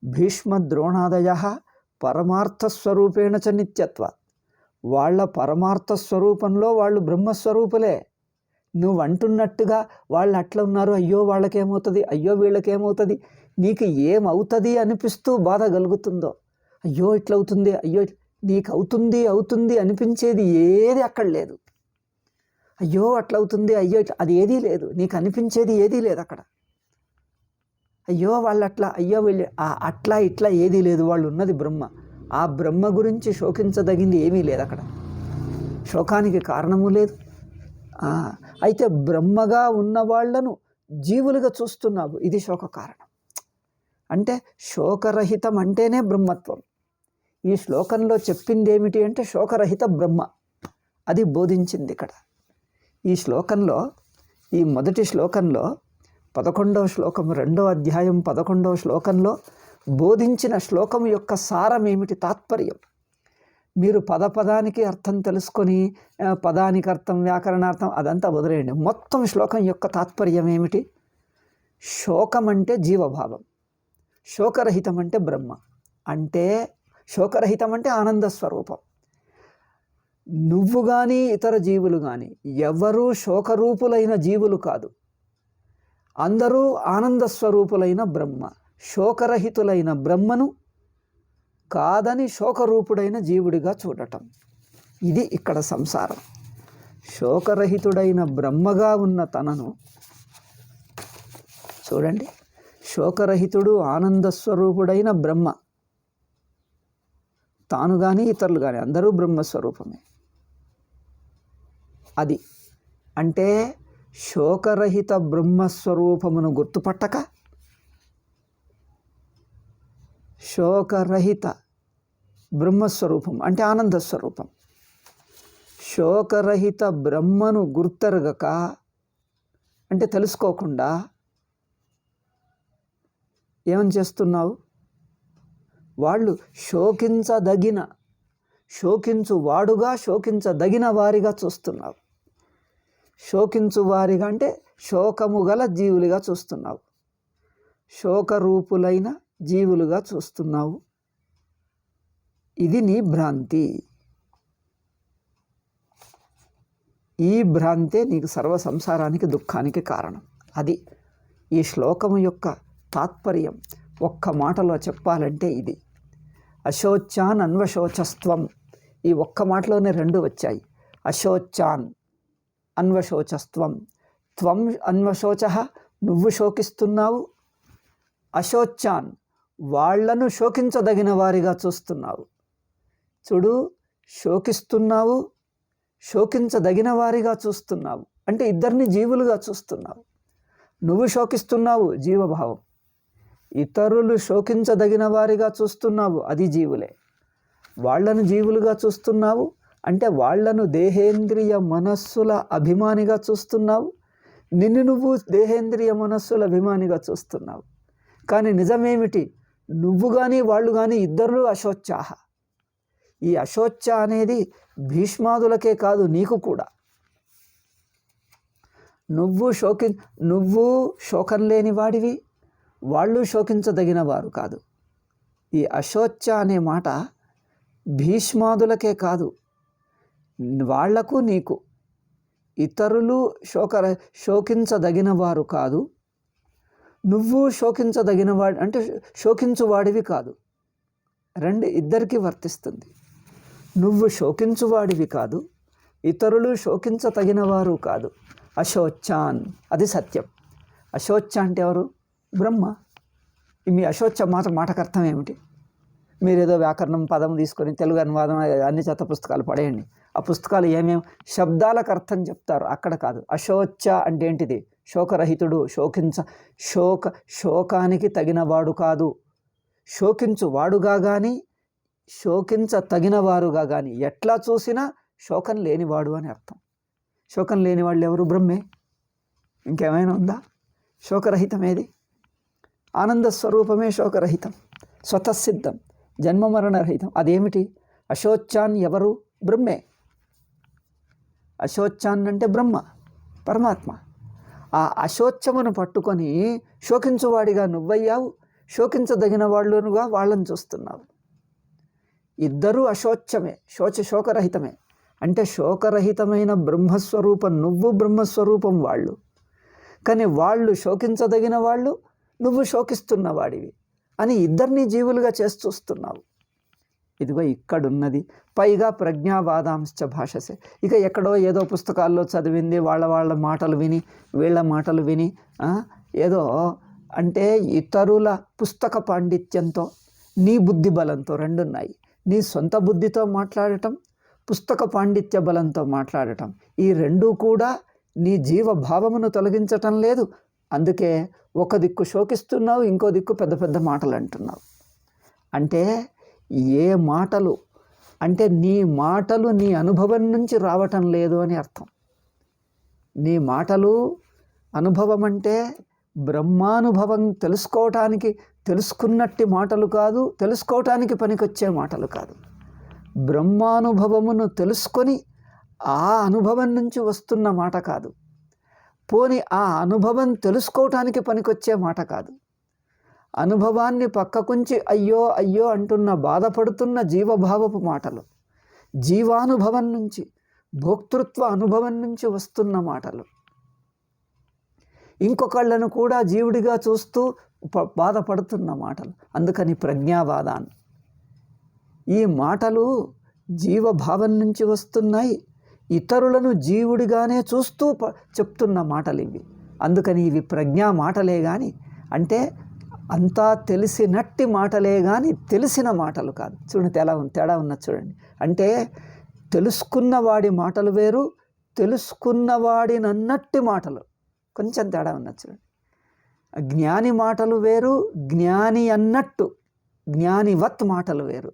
భీష్మ ద్రోణాదయ పరమార్థస్వరూపేణ చ నిత్యత్వ. వాళ్ళ పరమార్థ స్వరూపంలో వాళ్ళు బ్రహ్మస్వరూపులే. నువ్వు అంటున్నట్టుగా వాళ్ళు అట్లా ఉన్నారు, అయ్యో వాళ్ళకేమవుతుంది, అయ్యో వీళ్ళకేమవుతుంది, నీకు ఏమవుతుంది అనిపిస్తూ బాధ కలుగుతుందో, అయ్యో ఇట్లవుతుంది, అయ్యో నీకు అవుతుంది అనిపించేది ఏది అక్కడ లేదు. అయ్యో అట్లవుతుంది, అయ్యో అది ఏదీ లేదు, నీకు అనిపించేది ఏదీ లేదు అక్కడ. అయ్యో వాళ్ళు అట్లా, అయ్యో వీళ్ళు అట్లా ఇట్లా ఏదీ లేదు. వాళ్ళు ఉన్నది బ్రహ్మ. ఆ బ్రహ్మ గురించి శోకించదగింది ఏమీ లేదు అక్కడ. శోకానికి కారణము లేదు. అయితే బ్రహ్మగా ఉన్న వాళ్లను జీవులుగా చూస్తున్నావు, ఇది శోక కారణం. అంటే శోకరహితం అంటేనే బ్రహ్మత్వం. ఈ శ్లోకంలో చెప్పింది ఏమిటి అంటే శోకరహిత బ్రహ్మ, అది బోధించింది ఇక్కడ. ఈ శ్లోకంలో, ఈ మొదటి శ్లోకంలో 11వ శ్లోకం 2వ అధ్యాయం 11వ శ్లోకంలో బోధించిన శ్లోకం యొక్క సారం ఏమిటి, తాత్పర్యం. మీరు పదానికి అర్థం తెలుసుకొని పదానికి అర్థం, వ్యాకరణార్థం అదంతా వదిలేయండి. మొత్తం శ్లోకం యొక్క తాత్పర్యం ఏమిటి? శోకం అంటే జీవభావం, శోకరహితం అంటే బ్రహ్మ. అంటే శోకరహితం అంటే ఆనంద స్వరూపం. నువ్వు కానీ ఇతర జీవులు కానీ ఎవరూ శోకరూపులైన జీవులు కాదు, అందరూ ఆనంద స్వరూపులైన బ్రహ్మ. శోకరహితులైన బ్రహ్మను కాదని శోకరూపుడైన జీవుడిగా చూడటం, ఇది ఇక్కడ సంసారం. శోకరహితుడైన బ్రహ్మగా ఉన్న తనను చూడండి, శోకరహితుడు ఆనంద స్వరూపుడైన బ్రహ్మ, తాను కానీ ఇతరులు కానీ అందరూ బ్రహ్మస్వరూపమే. అది అంటే శోకరహిత బ్రహ్మస్వరూపమును గుర్తుపట్టక, శోకరహిత బ్రహ్మస్వరూపం అంటే ఆనంద స్వరూపం, శోకరహిత బ్రహ్మను గుర్తెరగక అంటే తెలుసుకోకుండా ఏమని చేస్తున్నావు? వాళ్ళు శోకించువాడుగా శోకించదగిన వారిగా చూస్తున్నావు. శోకించువారిగా అంటే శోకము గల జీవులుగా చూస్తున్నావు, శోకరూపులైన జీవులుగా చూస్తున్నావు. ఇది నీ భ్రాంతి. ఈ భ్రాంతే నీకు సర్వ సంసారానికి దుఃఖానికి కారణం. అది ఈ శ్లోకము యొక్క తాత్పర్యం. ఒక్క మాటలో చెప్పాలంటే ఇది. అశోచాన్ అన్వశోచస్త్వం, ఈ ఒక్క మాటలోనే రెండు వచ్చాయి. అశోచాన్ అన్వశోచస్త్వం, త్వం అన్వశోచ, నువ్వు శోకిస్తున్నావు. అశోచాన్, వాళ్లను శోకించదగిన వారిగా చూస్తున్నావు. చూడు, శోకిస్తున్నావు, శోకించదగిన వారిగా చూస్తున్నావు అంటే ఇద్దరిని జీవులుగా చూస్తున్నావు. నువ్వు శోకిస్తున్నావు, జీవభావం. ఇతరులు శోకించదగిన వారిగా చూస్తున్నావు, అది జీవులే. వాళ్లను జీవులుగా చూస్తున్నావు అంటే వాళ్లను దేహేంద్రియ మనస్సుల అభిమానిగా చూస్తున్నావు. నిన్ను నువ్వు దేహేంద్రియ మనస్సుల అభిమానిగా చూస్తున్నావు. కానీ నిజమేమిటి? నువ్వు కానీ వాళ్ళు కానీ ఇద్దరు అశోచ్చాహ. ఈ అశోచ అనేది భీష్మాదులకే కాదు, నీకు కూడా. నువ్వు శోకం లేని వాడివి, వాళ్ళు శోకించదగిన వారు కాదు. ఈ అశోచ అనే మాట భీష్మాదులకే కాదు, వాళ్లకు నీకు. ఇతరులు శోకించదగిన వారు కాదు, నువ్వు శోకించదగిన వాడి అంటే శోకించువాడివి కాదు. ఇద్దరికీ వర్తిస్తుంది. నువ్వు శోకించువాడివి కాదు, ఇతరులు శోకించతగిన వారు కాదు. అశోచాన్, అది సత్యం. అశోచ అంటే ఎవరు? బ్రహ్మ. మీ అశోచ మాటకు అర్థం ఏమిటి? మీరు ఏదో వ్యాకరణం పదం తీసుకొని తెలుగు అనువాదం అన్ని చెత్త పుస్తకాలు పడేయండి. ఆ పుస్తకాలు ఏమేమి శబ్దాలకు అర్థం చెప్తారు, అక్కడ కాదు. అశోచ అంటే ఏంటిది? శోకరహితుడు, శోకానికి తగినవాడు కాదు. శోకించువాడుగా కానీ శోకించతగినవారుగా కానీ ఎట్లా చూసినా శోకం లేనివాడు అని అర్థం. శోకం లేని వాళ్ళు ఎవరు? బ్రహ్మే. ఇంకేమైనా ఉందా? శోకరహితమేది? ఆనంద స్వరూపమే శోకరహితం, స్వతసిద్ధం, జన్మమరణరహితం. అదేమిటి? అశోచాన్ ఎవరు? బ్రహ్మే. అశోచాన్ అంటే బ్రహ్మ, పరమాత్మ. ఆ అశోచమును పట్టుకొని శోకించువాడిగా నువ్వయ్యావు, శోకించదగిన వాళ్ళుగా వాళ్ళని చూస్తున్నావు. ఇద్దరూ అశోచమే, శోకరహితమే. అంటే శోకరహితమైన బ్రహ్మస్వరూపం నువ్వు, బ్రహ్మస్వరూపం వాళ్ళు. కానీ వాళ్ళు శోకించదగిన వాళ్ళు, నువ్వు శోకిస్తున్నవాడివి అని ఇద్దరినీ జీవులుగా చేసి చూస్తున్నావు. ఇదిగో ఇక్కడున్నది. పైగా ప్రజ్ఞావాదాంశ భాషసే. ఇక ఎక్కడో ఏదో పుస్తకాల్లో చదివింది, వాళ్ళ మాటలు విని, వీళ్ళ మాటలు విని, ఏదో అంటే ఇతరుల పుస్తక పాండిత్యంతో నీ బుద్ధి బలంతో రెండున్నాయి. నీ సొంత బుద్ధితో మాట్లాడటం, పుస్తక పాండిత్య బలంతో మాట్లాడటం, ఈ రెండూ కూడా నీ జీవభావమును తొలగించటం లేదు. అందుకే ఒక దిక్కు శోకిస్తున్నావు, ఇంకో దిక్కు పెద్ద పెద్ద మాటలు అంటున్నావు. అంటే ఏ మాటలు అంటే నీ మాటలు నీ అనుభవం నుంచి రావటం లేదు అని అర్థం. నీ మాటలు అనుభవం అంటే బ్రహ్మానుభవం తెలుసుకున్నట్టి మాటలు కాదు, తెలుసుకోవటానికి పనికొచ్చే మాటలు కాదు. బ్రహ్మానుభవమును తెలుసుకొని ఆ అనుభవం నుంచి వస్తున్న మాట కాదు. పోని ఆ అనుభవం తెలుసుకోవటానికి పనికొచ్చే మాట కాదు. అనుభవాన్ని పక్కకుంచి అయ్యో అయ్యో అంటున్న బాధపడుతున్న జీవభావపు మాటలు, జీవానుభవం నుంచి, భోక్తృత్వ అనుభవం నుంచి వస్తున్న మాటలు, ఇంకొకళ్ళను కూడా జీవుడిగా చూస్తూ బాధపడుతున్న మాటలు. అందుకని ప్రజ్ఞావాదాన్ని, ఈ మాటలు జీవభావం నుంచి వస్తున్నాయి, ఇతరులను జీవుడిగానే చూస్తూ చెప్తున్న మాటలు ఇవి. అందుకని ఇవి ప్రజ్ఞా మాటలే కానీ, అంటే అంతా తెలిసినట్టి మాటలే కానీ తెలిసిన మాటలు కాదు. చూడండి తేడా ఉన్నది చూడండి. అంటే తెలుసుకున్నవాడి మాటలు వేరు, తెలుసుకున్నవాడినన్నట్టి మాటలు కొంచెం తేడా ఉన్నది చూడండి. జ్ఞాని మాటలు వేరు, జ్ఞాని అన్నట్టు జ్ఞానివత్ మాటలు వేరు.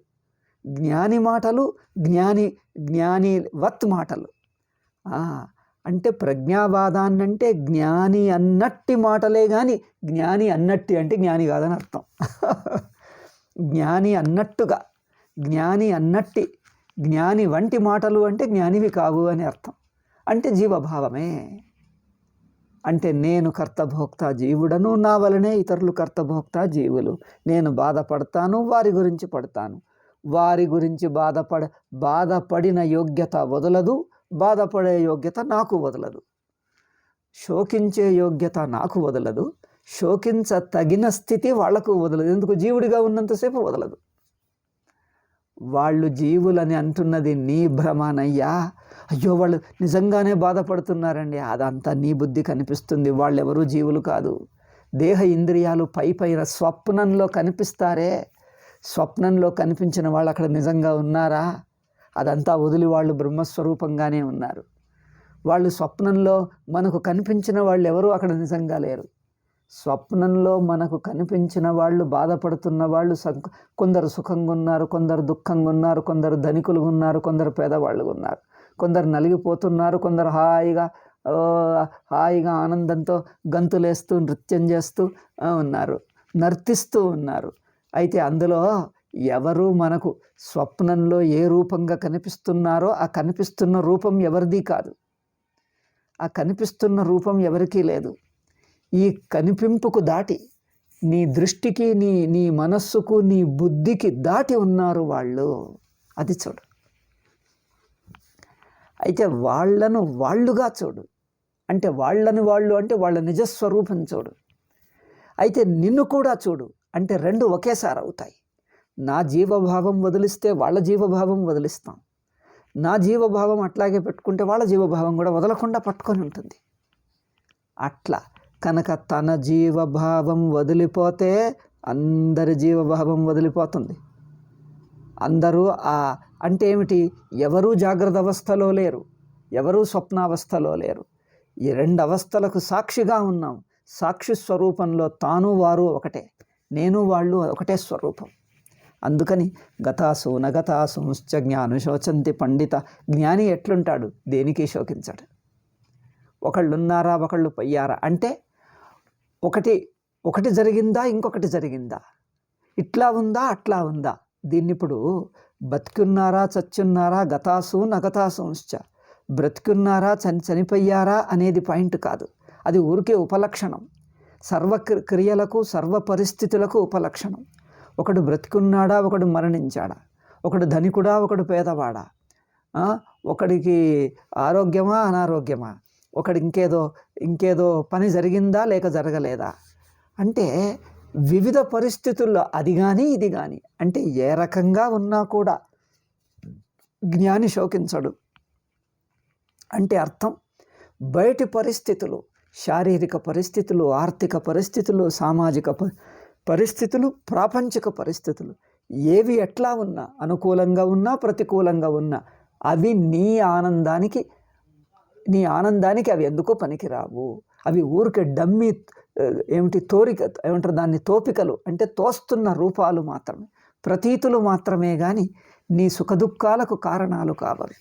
జ్ఞాని మాటలు జ్ఞానివత్ మాటలు. అంటే ప్రజ్ఞావాదాన్ని అంటే జ్ఞాని అన్నట్టి మాటలే కానీ జ్ఞాని అన్నట్టి అంటే జ్ఞాని కాదని అర్థం. జ్ఞాని అన్నట్టుగా, జ్ఞాని అన్నట్టి, జ్ఞాని వంటి మాటలు అంటే జ్ఞానివి కావు అని అర్థం. అంటే జీవభావమే. అంటే నేను కర్తభోక్త జీవుడను, నా వలనే ఇతరులు కర్తభోక్త జీవులు. నేను బాధపడతాను, వారి గురించి పడతాను. వారి గురించి బాధపడిన యోగ్యత వదలదు, బాధపడే యోగ్యత నాకు వదలదు. శోకించే యోగ్యత నాకు వదలదు, శోకించతగిన స్థితి వాళ్లకు వదలదు. ఎందుకు? జీవుడిగా ఉన్నంతసేపు వదలదు. వాళ్ళు జీవులని అంటున్నది నీ భ్రమానయ్యా. అయ్యో వాళ్ళు నిజంగానే బాధపడుతున్నారండి, అదంతా నీ బుద్ధి కనిపిస్తుంది. వాళ్ళెవరూ జీవులు కాదు. దేహ ఇంద్రియాలు పైన స్వప్నంలో కనిపిస్తారే, స్వప్నంలో కనిపించిన వాళ్ళు అక్కడ నిజంగా ఉన్నారా? అదంతా వదిలి వాళ్ళు బ్రహ్మస్వరూపంగానే ఉన్నారు. వాళ్ళు స్వప్నంలో మనకు కనిపించిన వాళ్ళు ఎవరు అక్కడ నిజంగా లేరు. స్వప్నంలో మనకు కనిపించిన వాళ్ళు, బాధపడుతున్న వాళ్ళు కొందరు సుఖంగా ఉన్నారు, కొందరు దుఃఖంగా ఉన్నారు, కొందరు ధనికులుగా ఉన్నారు, కొందరు పేదవాళ్ళుగా ఉన్నారు, కొందరు నలిగిపోతున్నారు, కొందరు హాయిగా ఆనందంతో గంతులేస్తూ నృత్యం చేస్తూ ఉన్నారు, నర్తిస్తూ ఉన్నారు. అయితే అందులో ఎవరు మనకు స్వప్నంలో ఏ రూపంగా కనిపిస్తున్నారో ఆ కనిపిస్తున్న రూపం ఎవరిది కాదు. ఆ కనిపిస్తున్న రూపం ఎవరికీ లేదు. ఈ కనిపింపుకు దాటి నీ దృష్టికి, నీ మనస్సుకు, నీ బుద్ధికి దాటి ఉన్నారు వాళ్ళు. అది చూడు. అయితే వాళ్ళను వాళ్ళుగా చూడు. అంటే వాళ్ళు అంటే వాళ్ళ నిజస్వరూపం చూడు. అయితే నిన్ను కూడా చూడు. అంటే రెండు ఒకేసారి అవుతాయి. నా జీవభావం వదిలిస్తే వాళ్ళ జీవభావం వదిలిస్తాం. నా జీవభావం అట్లాగే పెట్టుకుంటే వాళ్ళ జీవభావం కూడా వదలకుండా పట్టుకొని ఉంటుంది. అట్లా కనుక తన జీవభావం వదిలిపోతే అందరి జీవభావం వదిలిపోతుంది. అందరూ అంటే ఏమిటి? ఎవరూ జాగ్రత్త అవస్థలో లేరు, ఎవరూ స్వప్నావస్థలో లేరు. ఈ రెండు అవస్థలకు సాక్షిగా ఉన్నాం. సాక్షి స్వరూపంలో తాను వారు ఒకటే, నేను వాళ్ళు ఒకటే స్వరూపం. అందుకని గతాసు నగతాసుంశ్చ జ్ఞాను శోచంతి పండిత. జ్ఞాని ఎట్లుంటాడు? దేనికి శోకించాడు. ఒకళ్ళు ఉన్నారా, ఒకళ్ళు పోయారా అంటే ఒకటి జరిగిందా, ఇంకొకటి జరిగిందా, ఇట్లా ఉందా, అట్లా ఉందా. దీన్నిప్పుడు బతికున్నారా, చచ్చున్నారా, గతాసు నగతాసుంశ్చ, బ్రతికున్నారా, చనిపోయారా అనేది పాయింట్ కాదు. అది ఊరికే ఉపలక్షణం. సర్వ క్రియలకు, సర్వ పరిస్థితులకు ఉపలక్షణం. ఒకడు బ్రతికున్నాడా, ఒకడు మరణించాడా, ఒకడు ధనికుడా, ఒకడు పేదవాడా, ఒకడికి ఆరోగ్యమా, అనారోగ్యమా, ఒకడు ఇంకేదో పని జరిగిందా లేక జరగలేదా అంటే వివిధ పరిస్థితుల్లో అది కానీ ఇది కానీ అంటే ఏ రకంగా ఉన్నా కూడా జ్ఞాని శోకించడు. అంటే అర్థం బయటి పరిస్థితులు, శారీరక పరిస్థితులు, ఆర్థిక పరిస్థితులు, సామాజిక పరిస్థితులు, ప్రాపంచిక పరిస్థితులు ఏవి ఎట్లా ఉన్నా, అనుకూలంగా ఉన్నా ప్రతికూలంగా ఉన్నా అవి నీ ఆనందానికి అవి ఎందుకో పనికిరావు. అవి ఊరికే డమ్మి ఏమంటారు దాన్ని, తోపికలు అంటే తోస్తున్న రూపాలు మాత్రమే, ప్రతీతులు మాత్రమే. కానీ నీ సుఖదుఖాలకు కారణాలు కావాలి.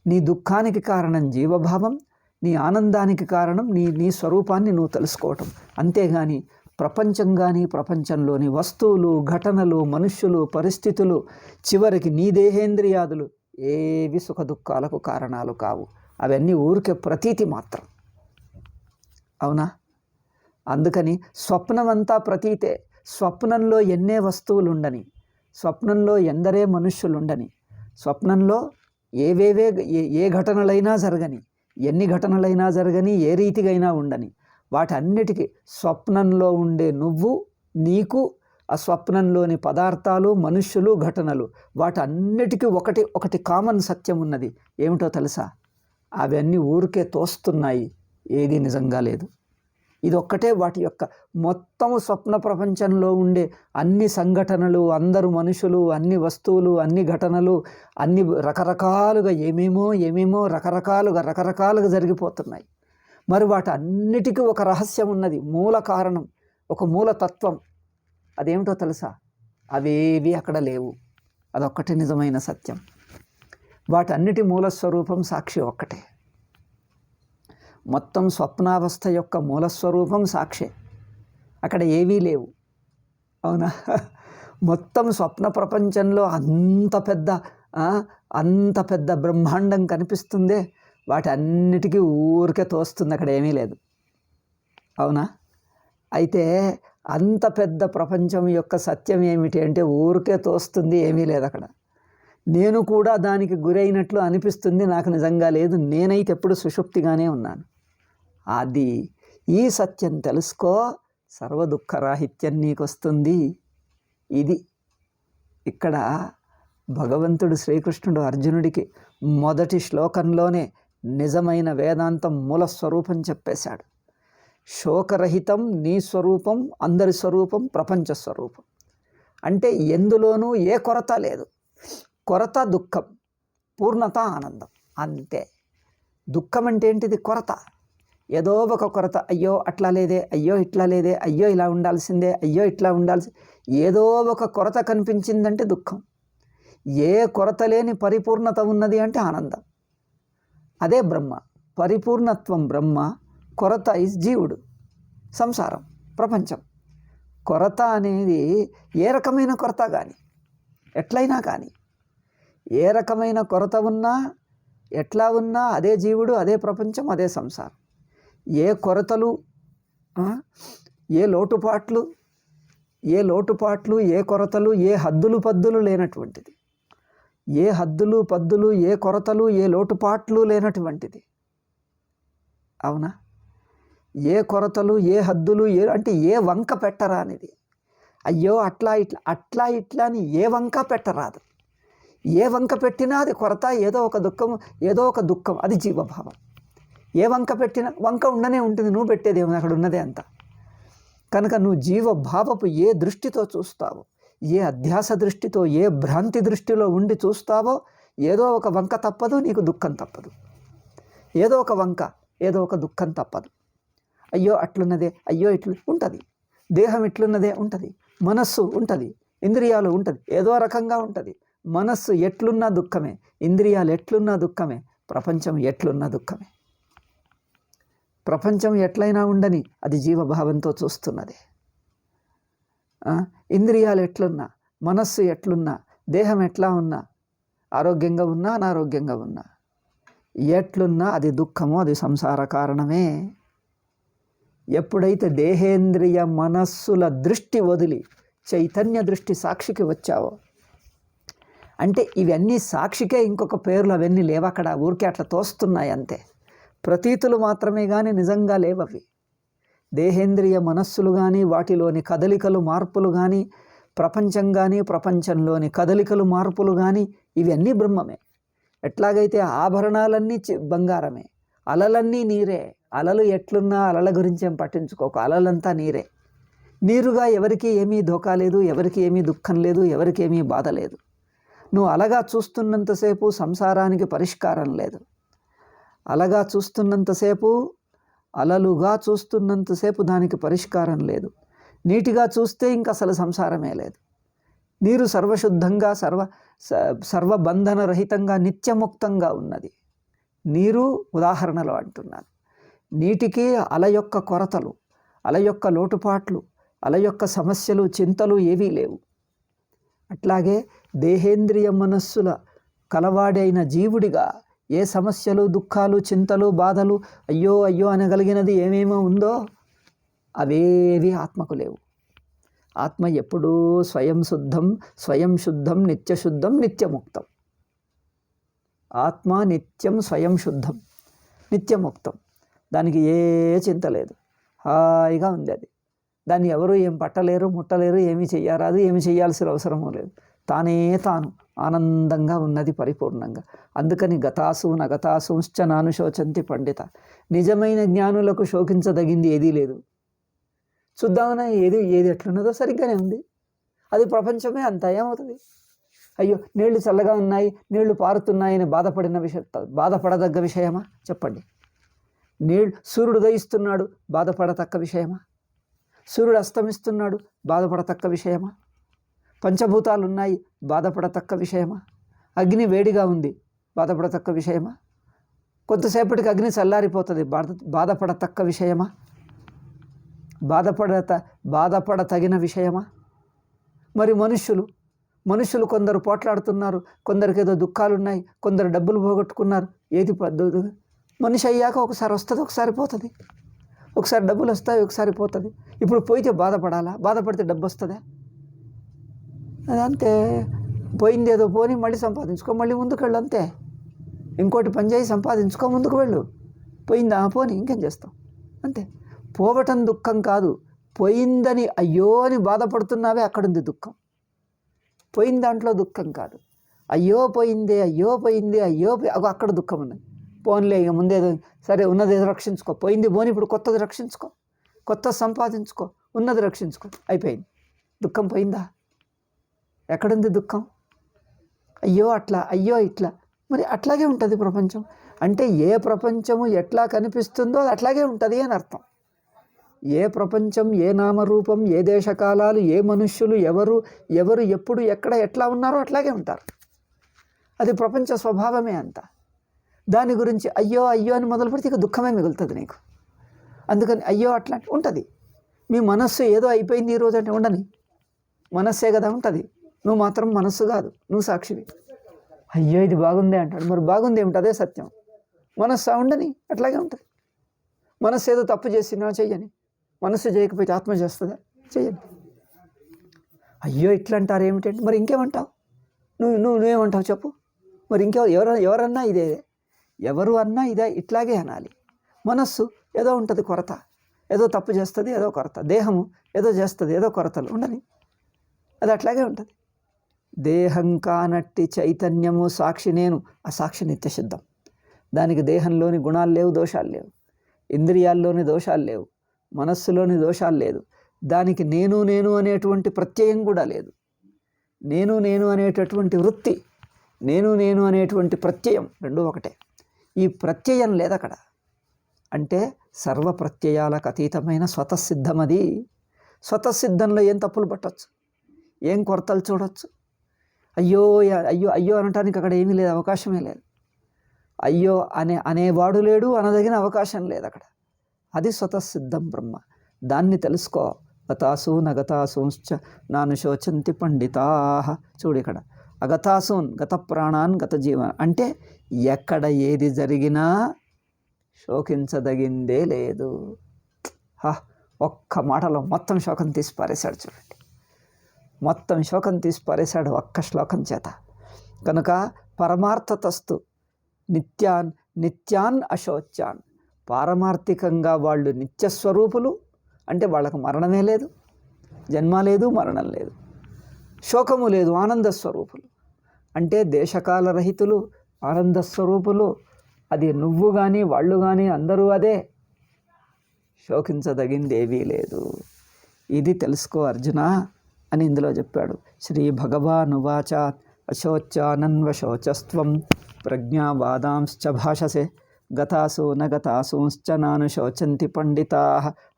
నీ దుఃఖానికి కారణం జీవభావం, నీ ఆనందానికి కారణం నీ స్వరూపాన్ని నువ్వు తెలుసుకోవటం. అంతేగాని ప్రపంచం కానీ, ప్రపంచంలోని వస్తువులు, ఘటనలు, మనుష్యులు, పరిస్థితులు, చివరికి నీ దేహేంద్రియాదులు ఏవి సుఖదుఖాలకు కారణాలు కావు. అవన్నీ ఊరికే ప్రతీతి మాత్రం. అవునా? అందుకని స్వప్నమంతా ప్రతీతే. స్వప్నంలో ఎన్నే వస్తువులు ఉండని, స్వప్నంలో ఎందరే మనుష్యులు ఉండని, స్వప్నంలో ఏ ఘటనలైనా జరగని, ఎన్ని ఘటనలైనా జరగని, ఏ రీతిగైనా ఉండని, వాటన్నిటికీ స్వప్నంలో ఉండే నువ్వు, నీకు ఆ స్వప్నంలోని పదార్థాలు, మనుష్యులు, ఘటనలు వాటన్నిటికీ ఒకటి కామన్ సత్యం ఉన్నది. ఏమిటో తెలుసా? అవన్నీ ఊరికే తోస్తున్నాయి, ఏది నిజంగా లేదు. ఇది ఒక్కటే వాటి యొక్క మొత్తము స్వప్న ప్రపంచంలో ఉండే అన్ని సంఘటనలు, అందరు మనుషులు, అన్ని వస్తువులు, అన్ని ఘటనలు, అన్ని రకరకాలుగా ఏమేమో రకరకాలుగా జరిగిపోతున్నాయి. మరి వాటి అన్నిటికీ ఒక రహస్యం ఉన్నది, మూల కారణం, ఒక మూల తత్వం. అదేమిటో తెలుసా? అవేవి అక్కడ లేవు. అదొక్కటే నిజమైన సత్యం. వాటన్నిటి మూలస్వరూపం సాక్షి ఒక్కటే. మొత్తం స్వప్నావస్థ యొక్క మూలస్వరూపం సాక్షే, అక్కడ ఏవీ లేవు. అవునా? మొత్తం స్వప్న ప్రపంచంలో అంత పెద్ద బ్రహ్మాండం కనిపిస్తుందే, వాటి అన్నిటికీ ఊరికే తోస్తుంది, అక్కడ ఏమీ లేదు. అవునా? అయితే అంత పెద్ద ప్రపంచం యొక్క సత్యం ఏమిటి అంటే ఊరికే తోస్తుంది, ఏమీ లేదు అక్కడ. నేను కూడా దానికి గురైనట్లు అనిపిస్తుంది, నాకు నిజంగా లేదు. నేనైతే ఎప్పుడు సుషుప్తిగానే ఉన్నాను. అది ఈ సత్యం తెలుసుకో, సర్వ దుఃఖరాహిత్యం నీకు వస్తుంది. ఇది ఇక్కడ భగవంతుడు శ్రీకృష్ణుడు అర్జునుడికి మొదటి శ్లోకంలోనే నిజమైన వేదాంతం మూల స్వరూపం చెప్పేశాడు. శోకరహితం నీ స్వరూపం, అందరి స్వరూపం, ప్రపంచ స్వరూపం. అంటే ఎందులోనూ ఏ కొరత లేదు. కొరత దుఃఖం, పూర్ణత ఆనందం, అంతే. దుఃఖం అంటే ఏంటిది? కొరత. ఏదో ఒక కొరత, అయ్యో అట్లా లేదే, అయ్యో ఇట్లా లేదే, అయ్యో ఇలా ఉండాల్సిందే, అయ్యో ఇట్లా ఉండాల్సి, ఏదో ఒక కొరత కనిపించిందంటే దుఃఖం. ఏ కొరత లేని పరిపూర్ణత ఉన్నది అంటే ఆనందం. అదే బ్రహ్మ. పరిపూర్ణత్వం బ్రహ్మ, కొరత ఇస్ జీవుడు, సంసారం, ప్రపంచం. కొరత అనేది ఏ రకమైన కొరత కానీ, ఎట్లయినా కానీ, ఏ రకమైన కొరత ఉన్నా, ఎట్లా ఉన్నా అదే జీవుడు, అదే ప్రపంచం, అదే సంసారం. ఏ కొరతలు, ఏ లోటుపాట్లు, ఏ కొరతలు, ఏ హద్దులు పద్దులు లేనటువంటిది. ఏ హద్దులు పద్దులు, ఏ కొరతలు, ఏ లోటుపాట్లు లేనటువంటిది. అవునా? ఏ కొరతలు, ఏ హద్దులు, అంటే ఏ వంక పెట్టరానిది. అయ్యో అట్లా ఇట్లా, అట్లా ఇట్లా అని ఏ వంక పెట్టరాదు. ఏ వంక పెట్టినా అది కొరత, ఏదో ఒక దుఃఖం, ఏదో ఒక దుఃఖం, అది జీవభావం. ఏ వంక పెట్టినా వంక ఉండనే ఉంటుంది, నువ్వు పెట్టేది ఏమో, అక్కడ ఉన్నదే అంత. కనుక నువ్వు జీవభావపు ఏ దృష్టితో చూస్తావో, ఏ అధ్యాస దృష్టితో, ఏ భ్రాంతి దృష్టిలో ఉండి చూస్తావో, ఏదో ఒక వంక తప్పదు, నీకు దుఃఖం తప్పదు. ఏదో ఒక వంక, ఏదో ఒక దుఃఖం తప్పదు. అయ్యో అట్లున్నదే, అయ్యో ఇట్లు ఉంటుంది. దేహం ఇట్లున్నదే ఉంటుంది, మనస్సు ఉంటుంది, ఇంద్రియాలు ఉంటుంది, ఏదో రకంగా ఉంటుంది. మనస్సు ఎట్లున్నా దుఃఖమే, ఇంద్రియాలు ఎట్లున్నా దుఃఖమే, ప్రపంచం ఎట్లున్నా దుఃఖమే. ప్రపంచం ఎట్లయినా ఉండని అది జీవభావంతో చూస్తున్నది. ఇంద్రియాలు ఎట్లున్నా, మనస్సు ఎట్లున్నా, దేహం ఎట్లా ఉన్నా, ఆరోగ్యంగా ఉన్నా అనారోగ్యంగా ఉన్నా, ఎట్లున్నా అది దుఃఖము, అది సంసార కారణమే. ఎప్పుడైతే దేహేంద్రియ మనస్సుల దృష్టి వదిలి చైతన్య దృష్టి సాక్షికి వచ్చావో, అంటే ఇవన్నీ సాక్షికే, ఇంకొక పేర్లు అవన్నీ లేవక్కడ, ఊరికే అట్లా తోస్తున్నాయి అంతే. ప్రతీతులు మాత్రమే కానీ నిజంగా లేవవి. దేహేంద్రియ మనస్సులు కానీ, వాటిలోని కదలికలు మార్పులు కానీ, ప్రపంచం కానీ, ప్రపంచంలోని కదలికలు మార్పులు కానీ, ఇవన్నీ బ్రహ్మమే. ఎట్లాగైతే ఆభరణాలన్నీ బంగారమే, అలలన్నీ నీరే. అలలు ఎట్లున్నా అలల గురించి ఏం పట్టించుకోకు, అలలంతా నీరే. నీరుగా ఎవరికి ఏమీ ధోకా లేదు, ఎవరికి ఏమీ దుఃఖం లేదు, ఎవరికి ఏమీ బాధ లేదు. నువ్వు అలగా చూస్తున్నంతసేపు సంసారానికి పరిష్కారం లేదు. అలగా చూస్తున్నంతసేపు, అలలుగా చూస్తున్నంతసేపు దానికి పరిష్కారం లేదు. నీటిగా చూస్తే ఇంక అసలు సంసారమే లేదు. నీరు సర్వశుద్ధంగా, సర్వబంధన రహితంగా, నిత్యముక్తంగా ఉన్నది. నీరు ఉదాహరణలో అంటున్నాను. నీటికి అల యొక్క కొరతలు, అల యొక్క లోటుపాట్లు, అల యొక్క సమస్యలు, చింతలు ఏవీ లేవు. అట్లాగే దేహేంద్రియ మనస్సుల కలవాడైన జీవుడిగా ఏ సమస్యలు, దుఃఖాలు, చింతలు, బాధలు, అయ్యో అయ్యో అనగలిగినది ఏమేమో ఉందో అవేవి ఆత్మకు లేవు. ఆత్మ ఎప్పుడూ స్వయం శుద్ధం, నిత్యశుద్ధం, నిత్యముక్తం. ఆత్మ నిత్యం స్వయం శుద్ధం, నిత్యముక్తం. దానికి ఏ చింత లేదు, హాయిగా ఉంది అది. దాన్ని ఎవరు ఏం పట్టలేరు, ముట్టలేరు, ఏమీ చెయ్యరాదు, ఏమి చేయాల్సిన అవసరమూ లేదు. తానే తాను ఆనందంగా ఉన్నది పరిపూర్ణంగా. అందుకని గతాసు నగతాసుంశ్చ నానుశోచంతి పండిత. నిజమైన జ్ఞానులకు శోకించదగింది ఏదీ లేదు. చూద్దామన్నా ఏది ఎట్లున్నదో సరిగ్గానే ఉంది. అది ప్రపంచమే అంత ఏమవుతుంది? అయ్యో నీళ్లు చల్లగా ఉన్నాయి, నీళ్లు పారుతున్నాయని బాధపడదగ్గ విషయమా చెప్పండి? సూర్యుడు ఉదయిస్తున్నాడు, బాధపడతక్క విషయమా? సూర్యుడు అస్తమిస్తున్నాడు, బాధపడతక్క విషయమా? పంచభూతాలు ఉన్నాయి, బాధపడతక్క విషయమా? అగ్ని వేడిగా ఉంది, బాధపడతక్క విషయమా? కొంతసేపటికి అగ్ని చల్లారిపోతుంది, బాధపడతక్క విషయమా? బాధపడతగిన విషయమా? మరి మనుషులు కొందరు పోట్లాడుతున్నారు, కొందరికి ఏదో దుఃఖాలున్నాయి, కొందరు డబ్బులు పోగొట్టుకున్నారు. ఏది పద్ధతి? మనిషి అయ్యాక ఒకసారి వస్తుంది, ఒకసారి పోతుంది. ఒకసారి డబ్బులు వస్తాయి, ఒకసారి పోతుంది. ఇప్పుడు పోయితే బాధపడాలా? బాధపడితే డబ్బు వస్తుందా? అదంతే. పోయింది ఏదో పోని, మళ్ళీ సంపాదించుకో, మళ్ళీ ముందుకు వెళ్ళు అంతే. ఇంకోటి పని చేయి, సంపాదించుకో, ముందుకు వెళ్ళు. పోయిందా పోని, ఇంకేం చేస్తాం అంతే. పోవటం దుఃఖం కాదు, పోయిందని అయ్యో అని బాధపడుతున్నావే అక్కడుంది దుఃఖం. పోయిన దాంట్లో దుఃఖం కాదు. అయ్యో పోయిందే, అయ్యో పోయిందే, అక్కడ దుఃఖం ఉన్నది. పోన్లే ఇక ముందేదో సరే ఉన్నది ఏదో రక్షించుకో, పోయింది పోని ఇప్పుడు కొత్తది రక్షించుకో, కొత్తది సంపాదించుకో, ఉన్నది రక్షించుకో, అయిపోయింది. దుఃఖం పోయిందా? ఎక్కడుంది దుఃఖం? అయ్యో అట్లా, అయ్యో ఇట్లా. మరి అట్లాగే ఉంటుంది ప్రపంచం. అంటే ఏ ప్రపంచము ఎట్లా కనిపిస్తుందో అది అట్లాగే ఉంటుంది అని అర్థం. ఏ ప్రపంచం, ఏ నామరూపం, ఏ దేశకాలాలు, ఏ మనుష్యులు, ఎవరు ఎప్పుడు ఎక్కడ ఎట్లా ఉన్నారో అట్లాగే ఉంటారు. అది ప్రపంచ స్వభావమే అంత. దాని గురించి అయ్యో అయ్యో అని మొదలు పెడితే ఇక దుఃఖమే మిగులుతుంది నీకు. అందుకని అయ్యో అట్లా ఉంటుంది. మీ మనస్సు ఏదో అయిపోయింది ఈరోజు అంటే ఉండని, మనస్సే కదా ఉంటుంది. నువ్వు మాత్రం మనస్సు కాదు, నువ్వు సాక్షివి. అయ్యో ఇది బాగుందే అంటాడు. మరి బాగుంది ఏమిటి? అదే సత్యం. మనస్సు ఉండని, అట్లాగే ఉంటుంది. మనస్సు ఏదో తప్పు చేసినా చెయ్యని, మనస్సు చేయకపోతే ఆత్మ చేస్తుందా? చెయ్యని. అయ్యో ఇట్లా అంటారు ఏమిటంటే మరి ఇంకేమంటావు? నువ్వేమంటావు చెప్పు? మరి ఎవరన్నా ఇదే, ఎవరు అన్నా ఇదే, ఇట్లాగే అనాలి. మనస్సు ఏదో ఉంటుంది కొరత, ఏదో తప్పు చేస్తుంది, ఏదో కొరత. దేహము ఏదో చేస్తుంది, ఏదో కొరతలు ఉండని, అది అట్లాగే ఉంటుంది. దేహం కానట్టి చైతన్యము సాక్షి నేను, ఆ సాక్షి నిత్యసిద్ధం. దానికి దేహంలోని గుణాలు లేవు, దోషాలు లేవు, ఇంద్రియాల్లోని దోషాలు లేవు, మనస్సులోని దోషాలు లేదు. దానికి నేను అనేటువంటి ప్రత్యయం కూడా లేదు. నేను అనేటటువంటి వృత్తి, నేను అనేటువంటి ప్రత్యయం రెండూ ఒకటే. ఈ ప్రత్యయం లేదక్కడ. అంటే సర్వ ప్రత్యయాలకు అతీతమైన స్వతసిద్ధం అది. స్వతసిద్ధంలో ఏం తప్పులు పట్టవచ్చు, ఏం కొరతలు చూడవచ్చు. అయ్యో అయ్యో అయ్యో అనటానికి అక్కడ ఏమీ లేదు, అవకాశమే లేదు. అయ్యో అనేవాడు లేడు, అనదగిన అవకాశం లేదు అక్కడ. అది స్వతసిద్ధం బ్రహ్మ. దాన్ని తెలుసుకో. గతాసూన్ అగతాసూంశ్చ నాను శోచంతి పండితా. చూడు ఇక్కడ అగతాసూన్, గత ప్రాణాన్ గత జీవన్ అంటే ఎక్కడ ఏది జరిగినా శోకించదగిందే లేదు. ఒక్క మాటలో మొత్తం శోకం తీసి పారేశాడు. చూడండి, మొత్తం శోకం తీసి పారేశాడు ఒక్క శ్లోకం చేత. కనుక పరమార్థతస్తు నిత్యాన్ అశోచ్యాన్. పారమార్థికంగా వాళ్ళు నిత్యస్వరూపులు, అంటే వాళ్ళకు మరణమే లేదు, జన్మ లేదు, మరణం లేదు, శోకము లేదు, ఆనంద స్వరూపులు. అంటే దేశకాల రహితులు, ఆనంద స్వరూపులు. అది నువ్వు కానీ వాళ్ళు కానీ అందరూ అదే. శోకించదగిందేవీ లేదు. ఇది తెలుసుకో అర్జున అని ఇందులో చెప్పాడు. శ్రీ భగవానువాచ అశోచ్యానన్వశోచస్త్వం ప్రజ్ఞావాదాంశ్చ భాషసే గతాసు నగతాసూంశ్చ నాను శోచంతి పండితా.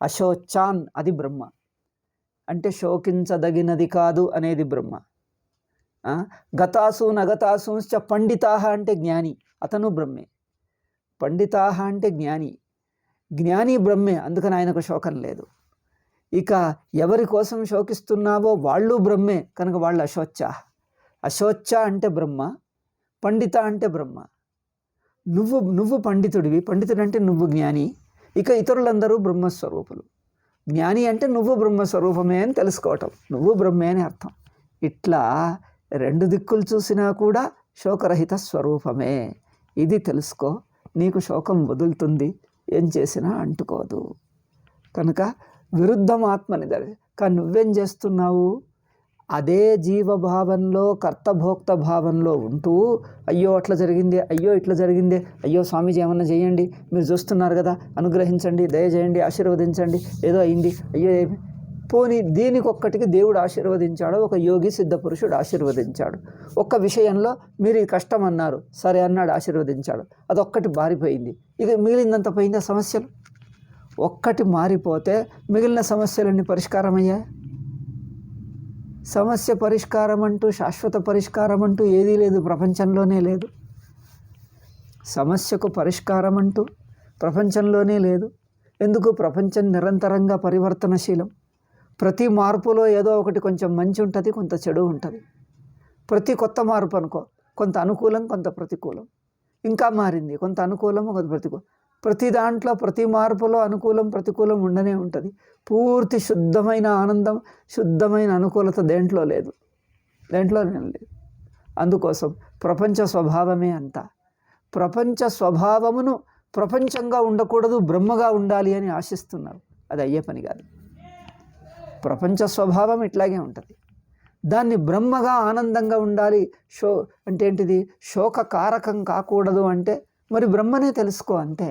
అశోచాన్ అది బ్రహ్మ. అంటే శోకించదగినది కాదు అనేది బ్రహ్మ. గతాసు నగతాసూంశ్చ పండితాహ అంటే జ్ఞాని, అతను బ్రహ్మే. పండితాహ అంటే జ్ఞాని, జ్ఞాని బ్రహ్మే. అందుకని ఆయనకు శోకం లేదు. ఇక ఎవరి కోసం శోకిస్తున్నావో వాళ్ళు బ్రహ్మే, కనుక వాళ్ళు అశోచ. అశోచ అంటే బ్రహ్మ, పండిత అంటే బ్రహ్మ. నువ్వు పండితుడివి, పండితుడు అంటే నువ్వు జ్ఞాని. ఇక ఇతరులందరూ బ్రహ్మస్వరూపులు. జ్ఞాని అంటే నువ్వు బ్రహ్మస్వరూపమే అని తెలుసుకోవటం, నువ్వు బ్రహ్మే అని అర్థం. ఇట్లా రెండు దిక్కులు చూసినా కూడా శోకరహిత స్వరూపమే. ఇది తెలుసుకో, నీకు శోకం వదులుతుంది, ఏం చేసినా అంటుకోదు. కనుక విరుద్ధం ఆత్మనిది. కానీ నువ్వేం చేస్తున్నావు? అదే జీవభావంలో, కర్తభోక్త భావంలో ఉంటూ అయ్యో అట్లా జరిగింది, అయ్యో ఇట్లా జరిగింది, అయ్యో స్వామీజీ ఏమన్నా చేయండి, మీరు చూస్తున్నారు కదా, అనుగ్రహించండి, దయచేయండి, ఆశీర్వదించండి, ఏదో అయింది, అయ్యో పోనీ దీనికొక్కటికి దేవుడు ఆశీర్వదించాడు, ఒక యోగి సిద్ధ పురుషుడు ఆశీర్వదించాడు. ఒక్క విషయంలో మీరు ఈ కష్టం అన్నారు, సరే అన్నాడు, ఆశీర్వదించాడు, అదొక్కటి మారిపోయింది. ఇక మిగిలిందంత పోయిందా సమస్యలు? ఒక్కటి మారిపోతే మిగిలిన సమస్యలన్నీ పరిష్కారం అయ్యాయి. సమస్య పరిష్కారం అంటూ, శాశ్వత పరిష్కారం అంటూ ఏదీ లేదు, ప్రపంచంలోనే లేదు. సమస్యకు పరిష్కారం అంటూ ప్రపంచంలోనే లేదు. ఎందుకు? ప్రపంచం నిరంతరంగా పరివర్తనశీలం. ప్రతి మార్పులో ఏదో ఒకటి కొంచెం మంచి ఉంటుంది, కొంత చెడు ఉంటుంది. ప్రతి కొత్త మార్పు అనుకో, కొంత అనుకూలం, కొంత ప్రతికూలం. ఇంకా మారింది, కొంత అనుకూలం, కొంత ప్రతికూలం. ప్రతి దాంట్లో, ప్రతి మార్పులో అనుకూలం ప్రతికూలం ఉండనే ఉంటుంది. పూర్తి శుద్ధమైన ఆనందం, శుద్ధమైన అనుకూలత దేంట్లో లేదు, దేంట్లోనే లేదు. అందుకోసం ప్రపంచ స్వభావమే అంత. ప్రపంచ స్వభావమును ప్రపంచంగా ఉండకూడదు, బ్రహ్మగా ఉండాలి అని ఆశిస్తున్నారు. అది అయ్యే పని కాదు. ప్రపంచ స్వభావం ఇట్లాగే ఉంటుంది. దాన్ని బ్రహ్మగా ఆనందంగా ఉండాలి, అంటే ఏంటిది, శోకకారకం కాకూడదు అంటే మరి బ్రహ్మనే తెలుసుకో అంతే.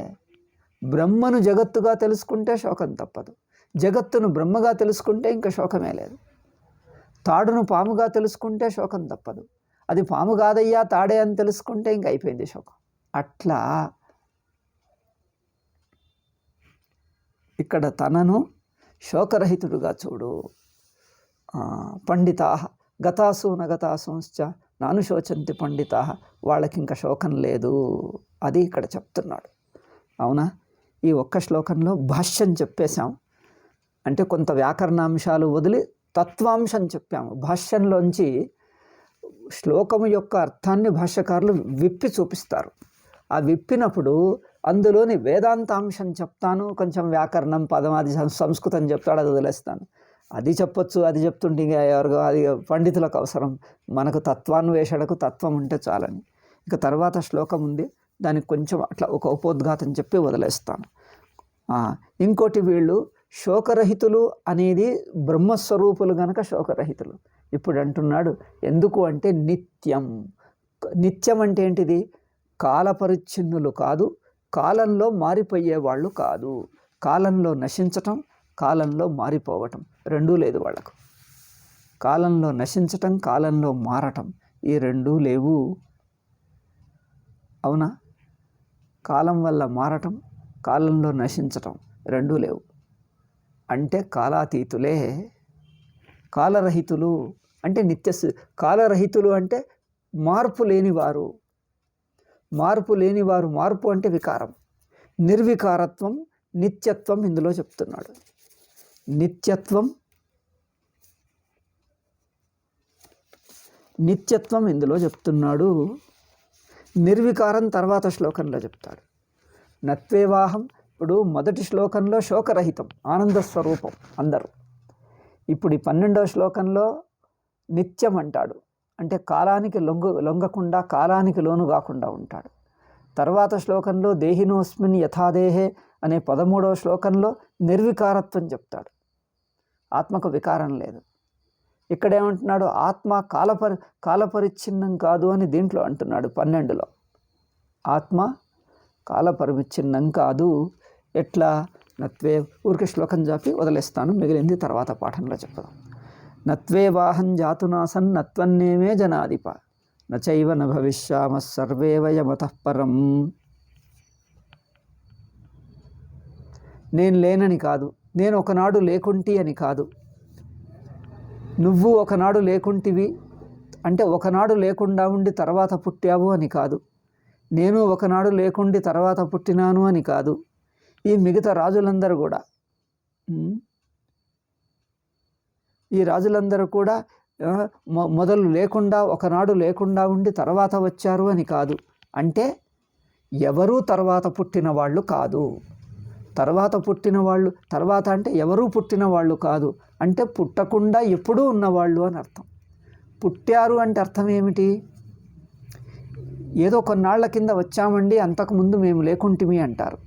బ్రహ్మను జగత్తుగా తెలుసుకుంటే శోకం తప్పదు. జగత్తును బ్రహ్మగా తెలుసుకుంటే ఇంకా శోకమే లేదు. తాడును పాముగా తెలుసుకుంటే శోకం తప్పదు. అది పాము కాదయ్యా తాడే అని తెలుసుకుంటే ఇంక అయిపోయింది శోకం. అట్లా ఇక్కడ తనను శోకరహితుడుగా చూడు. పండితా గతాసు నగతాసుంశ్చ నాను శోచంతి పండితా, వాళ్ళకి ఇంకా శోకం లేదు. అది ఇక్కడ చెప్తున్నాడు. అవునా? ఈ ఒక్క శ్లోకంలో భాష్యం చెప్పేశాం. అంటే కొంత వ్యాకరణాంశాలు వదిలి తత్వాంశం చెప్పాము. భాష్యంలోంచి శ్లోకము యొక్క అర్థాన్ని భాష్యకారులు విప్పి చూపిస్తారు. ఆ విప్పినప్పుడు అందులోని వేదాంతాంశం చెప్తాను, కొంచెం వ్యాకరణం పదం అది సంస్కృతం చెప్తాడు, అది వదిలేస్తాను. అది చెప్పొచ్చు, అది చెప్తుంటే ఎవరికో అది పండితులకు అవసరం. మనకు తత్వాన్వేషణకు తత్వం ఉంటే చాలని. ఇక తర్వాత శ్లోకం ఉంది, దానికి కొంచెం అట్లా ఒక ఉపోద్ఘాతం చెప్పి వదిలేస్తాను. ఇంకోటి, వీళ్ళు శోకరహితులు అనేది బ్రహ్మస్వరూపులు గనక శోకరహితులు. ఇప్పుడు అంటున్నాడు ఎందుకు అంటే నిత్యం. నిత్యం అంటే ఏంటిది? కాలపరిచ్ఛిన్నులు కాదు, కాలంలో మారిపోయేవాళ్ళు కాదు. కాలంలో నశించటం, కాలంలో మారిపోవటం రెండూ లేదు వాళ్ళకు. కాలంలో నశించటం, కాలంలో మారటం ఈ రెండూ లేవు. అవునా? కాలం వల్ల మారటం, కాలంలో నశించటం రెండూ లేవు. అంటే కాలాతీతులే. కాలరహితులు అంటే కాలరహితులు అంటే మార్పు లేనివారు. మార్పు లేనివారు, మార్పు అంటే వికారం. నిర్వికారత్వం, నిత్యత్వం ఇందులో చెప్తున్నాడు. నిత్యత్వం ఇందులో చెప్తున్నాడు. నిర్వికారం తర్వాత శ్లోకంలో చెప్తాడు. నత్వేవాహం, ఇప్పుడు మొదటి శ్లోకంలో శోకరహితం, ఆనంద స్వరూపం అందరూ. ఇప్పుడు ఈ 12వ శ్లోకంలో నిత్యం అంటాడు. అంటే కాలానికి లొంగకుండా, కాలానికి లోను కాకుండా ఉంటాడు. తర్వాత శ్లోకంలో దేహినోస్మిన్ యథాదేహే అనే 13వ శ్లోకంలో నిర్వికారత్వం చెప్తాడు. ఆత్మకు వికారం లేదు. ఇక్కడేమంటున్నాడు? ఆత్మ కాలపరిచ్ఛిన్నం కాదు అని దీంట్లో అంటున్నాడు 12లో. ఆత్మ కాలపరిచ్ఛిన్నం కాదు. ఎట్లా? నత్వే, ఊరికి శ్లోకం చెప్పి వదిలేస్తాను, మిగిలింది తర్వాత పాఠంలో చెప్పదాం. నత్వే వాహం జాతునాసన్ నత్వన్నేమే జనాధిప నచైవ న భవిష్యామ సర్వే వయమతః పరం. నేను లేనని కాదు, నేను ఒకనాడు లేకుంటి అని కాదు, నువ్వు ఒకనాడు లేకుంటివి అంటే ఒకనాడు లేకుండా ఉండి తర్వాత పుట్టావు అని కాదు, నేను ఒకనాడు లేకుండి తర్వాత పుట్టినాను అని కాదు. ఈ మిగతా రాజులందరూ కూడా మొదలు లేకుండా ఒకనాడు లేకుండా ఉండి తర్వాత వచ్చారు అని కాదు. అంటే ఎవరూ తర్వాత పుట్టిన వాళ్ళు కాదు. తర్వాత పుట్టిన వాళ్ళు, తర్వాత అంటే ఎవరూ పుట్టిన వాళ్ళు కాదు, అంటే పుట్టకుండా ఎప్పుడూ ఉన్నవాళ్ళు అని అర్థం. పుట్టారు అంటే అర్థం ఏమిటి? ఏదో కొన్నాళ్ల కింద వచ్చామండి, అంతకుముందు మేము లేకుంటిమి అంటారు.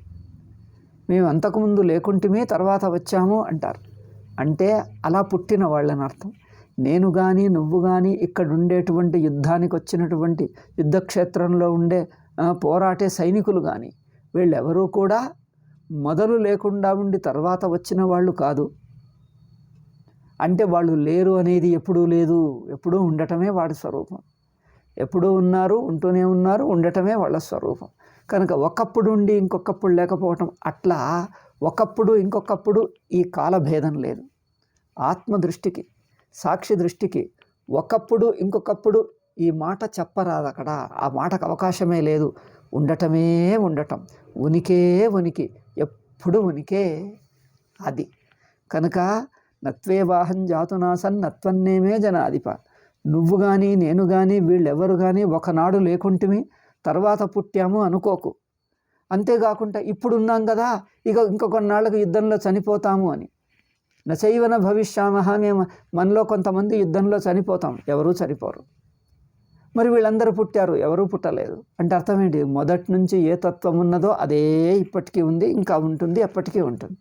మేము అంతకుముందు లేకుంటిమి, తర్వాత వచ్చాము అంటారు. అంటే అలా పుట్టిన వాళ్ళని అర్థం. నేను కానీ నువ్వు కానీ ఇక్కడ ఉండేటువంటి యుద్ధానికి వచ్చినటువంటి యుద్ధక్షేత్రంలో ఉండే పోరాటే సైనికులు కానీ వీళ్ళెవరూ కూడా మొదలు లేకుండా ఉండి తర్వాత వచ్చిన వాళ్ళు కాదు. అంటే వాళ్ళు లేరు అనేది ఎప్పుడూ లేదు, ఎప్పుడూ ఉండటమే వాడి స్వరూపం. ఎప్పుడూ ఉన్నారు, ఉంటూనే ఉన్నారు, ఉండటమే వాళ్ళ స్వరూపం. కనుక ఒకప్పుడు ఉండి ఇంకొకప్పుడు లేకపోవటం, అట్లా ఒకప్పుడు ఇంకొకప్పుడు ఈ కాలభేదం లేదు. ఆత్మదృష్టికి, సాక్షి దృష్టికి ఒకప్పుడు ఇంకొకప్పుడు ఈ మాట చెప్పరాదు. అక్కడ ఆ మాటకు అవకాశమే లేదు. ఉండటమే ఉండటం, ఉనికే ఉనికి, ఎప్పుడు ఉనికే. అది కనుక నత్వే వాహం జాతునాసన్ నత్వన్నేమే జనాధిప. నువ్వు కానీ నేను కానీ వీళ్ళెవరు కానీ ఒకనాడు లేకుంటిమి, తర్వాత పుట్టాము అనుకోకు. అంతేకాకుండా ఇప్పుడున్నాం కదా, ఇంకొకొన్నాళ్ళకు యుద్ధంలో చనిపోతాము అని. నచైవన భవిష్యామహ, మేము మనలో కొంతమంది యుద్ధంలో చనిపోతాం, ఎవరూ చనిపోరు. మరి వీళ్ళందరూ పుట్టారు, ఎవరూ పుట్టలేదు అంటే అర్థం ఏంటి? మొదటి నుంచి ఏ తత్వం ఉన్నదో అదే ఇప్పటికీ ఉంది, ఇంకా ఉంటుంది, ఎప్పటికీ ఉంటుంది.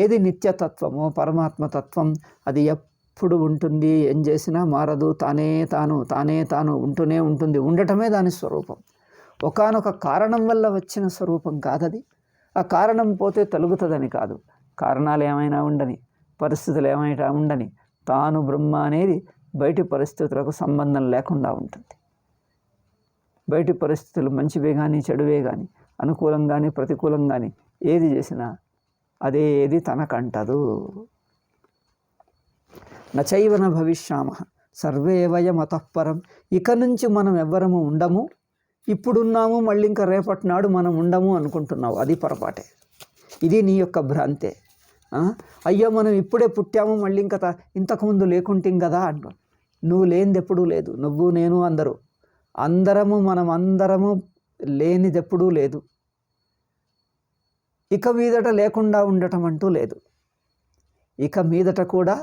ఏది నిత్యతత్వమో పరమాత్మతత్వం అది ఎప్పుడు ఉంటుంది, ఏం చేసినా మారదు, తానే తాను ఉంటూనే ఉంటుంది. ఉండటమే దాని స్వరూపం. ఒకానొక కారణం వల్ల వచ్చిన స్వరూపం కాదది. ఆ కారణం పోతే తొలగుతుందని కాదు. కారణాలు ఏమైనా ఉండని, పరిస్థితులు ఏమైనా ఉండని, తాను బ్రహ్మ అనేది బయటి పరిస్థితులకు సంబంధం లేకుండా ఉంటుంది. బయటి పరిస్థితులు మంచివే కానీ చెడువే కానీ, అనుకూలం కానీ ప్రతికూలం కానీ ఏది చేసినా అదేది తనకంటదు. నచైవన భవిష్యామః సర్వే వయం అతఃపరం. ఇక నుంచి మనం ఎవ్వరము ఉండము, ఇప్పుడున్నాము మళ్ళీ ఇంకా రేపటి నాడు మనం ఉండము అనుకుంటున్నావు, అది పొరపాటే. ఇది నీ యొక్క భ్రాంతే. అయ్యో మనం ఇప్పుడే పుట్టాము మళ్ళీ ఇంకా ఇంతకుముందు లేకుంటాం కదా అంటు. నువ్వు లేనిది ఎప్పుడూ లేదు, నువ్వు నేను అందరము మనం అందరము లేనిది ఎప్పుడూ లేదు. ఇక మీదట లేకుండా ఉండటం అంటూ లేదు. ఇక మీదట కూడా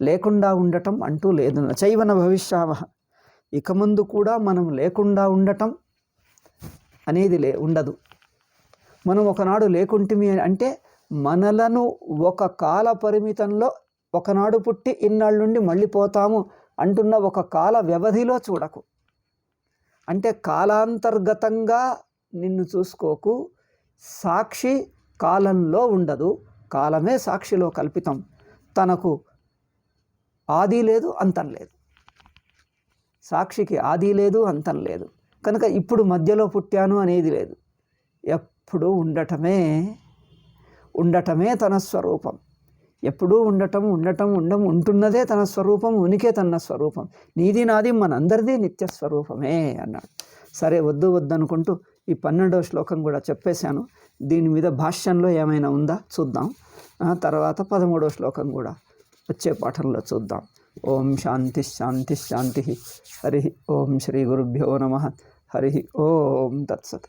లేకుండా ఉండటం అంటూ లేదు. నచైవన భవిష్యామః. ఇక ముందు కూడా మనం లేకుండా ఉండటం అనేది ఉండదు. మనం ఒకనాడు లేకుంటిమి అంటే మనలను ఒక కాల పరిమితంలో ఒకనాడు పుట్టి ఇన్నాళ్ళ నుండి మళ్ళీ పోతాము అంటున్న ఒక కాల వ్యవధిలో చూడకు. అంటే కాలాంతర్గతంగా నిన్ను చూసుకోకు. సాక్షి కాలంలో ఉండదు, కాలమే సాక్షిలో కల్పితం. తనకు ఆది లేదు, అంతం లేదు. సాక్షికి ఆది లేదు, అంతం లేదు. కనుక ఇప్పుడు మధ్యలో పుట్టాను అనేది లేదు. ఎప్పుడూ ఉండటమే తన స్వరూపం. ఎప్పుడూ ఉంటున్నదే తన స్వరూపం, ఉనికే తన స్వరూపం. నీది నాది మనందరిది నిత్య స్వరూపమే అన్నాడు. సరే, వద్దు అనుకుంటూ ఈ 12వ శ్లోకం కూడా చెప్పేశాను. దీని మీద భాష్యంలో ఏమైనా ఉందా చూద్దాం. తర్వాత 13వ శ్లోకం కూడా వచ్చే పాఠంలో చూద్దాం. ఓం శాంతి శాంతి శాంతి. హరి ఓం శ్రీ గురుభ్యో నమః. హరి ఓం తత్సత్.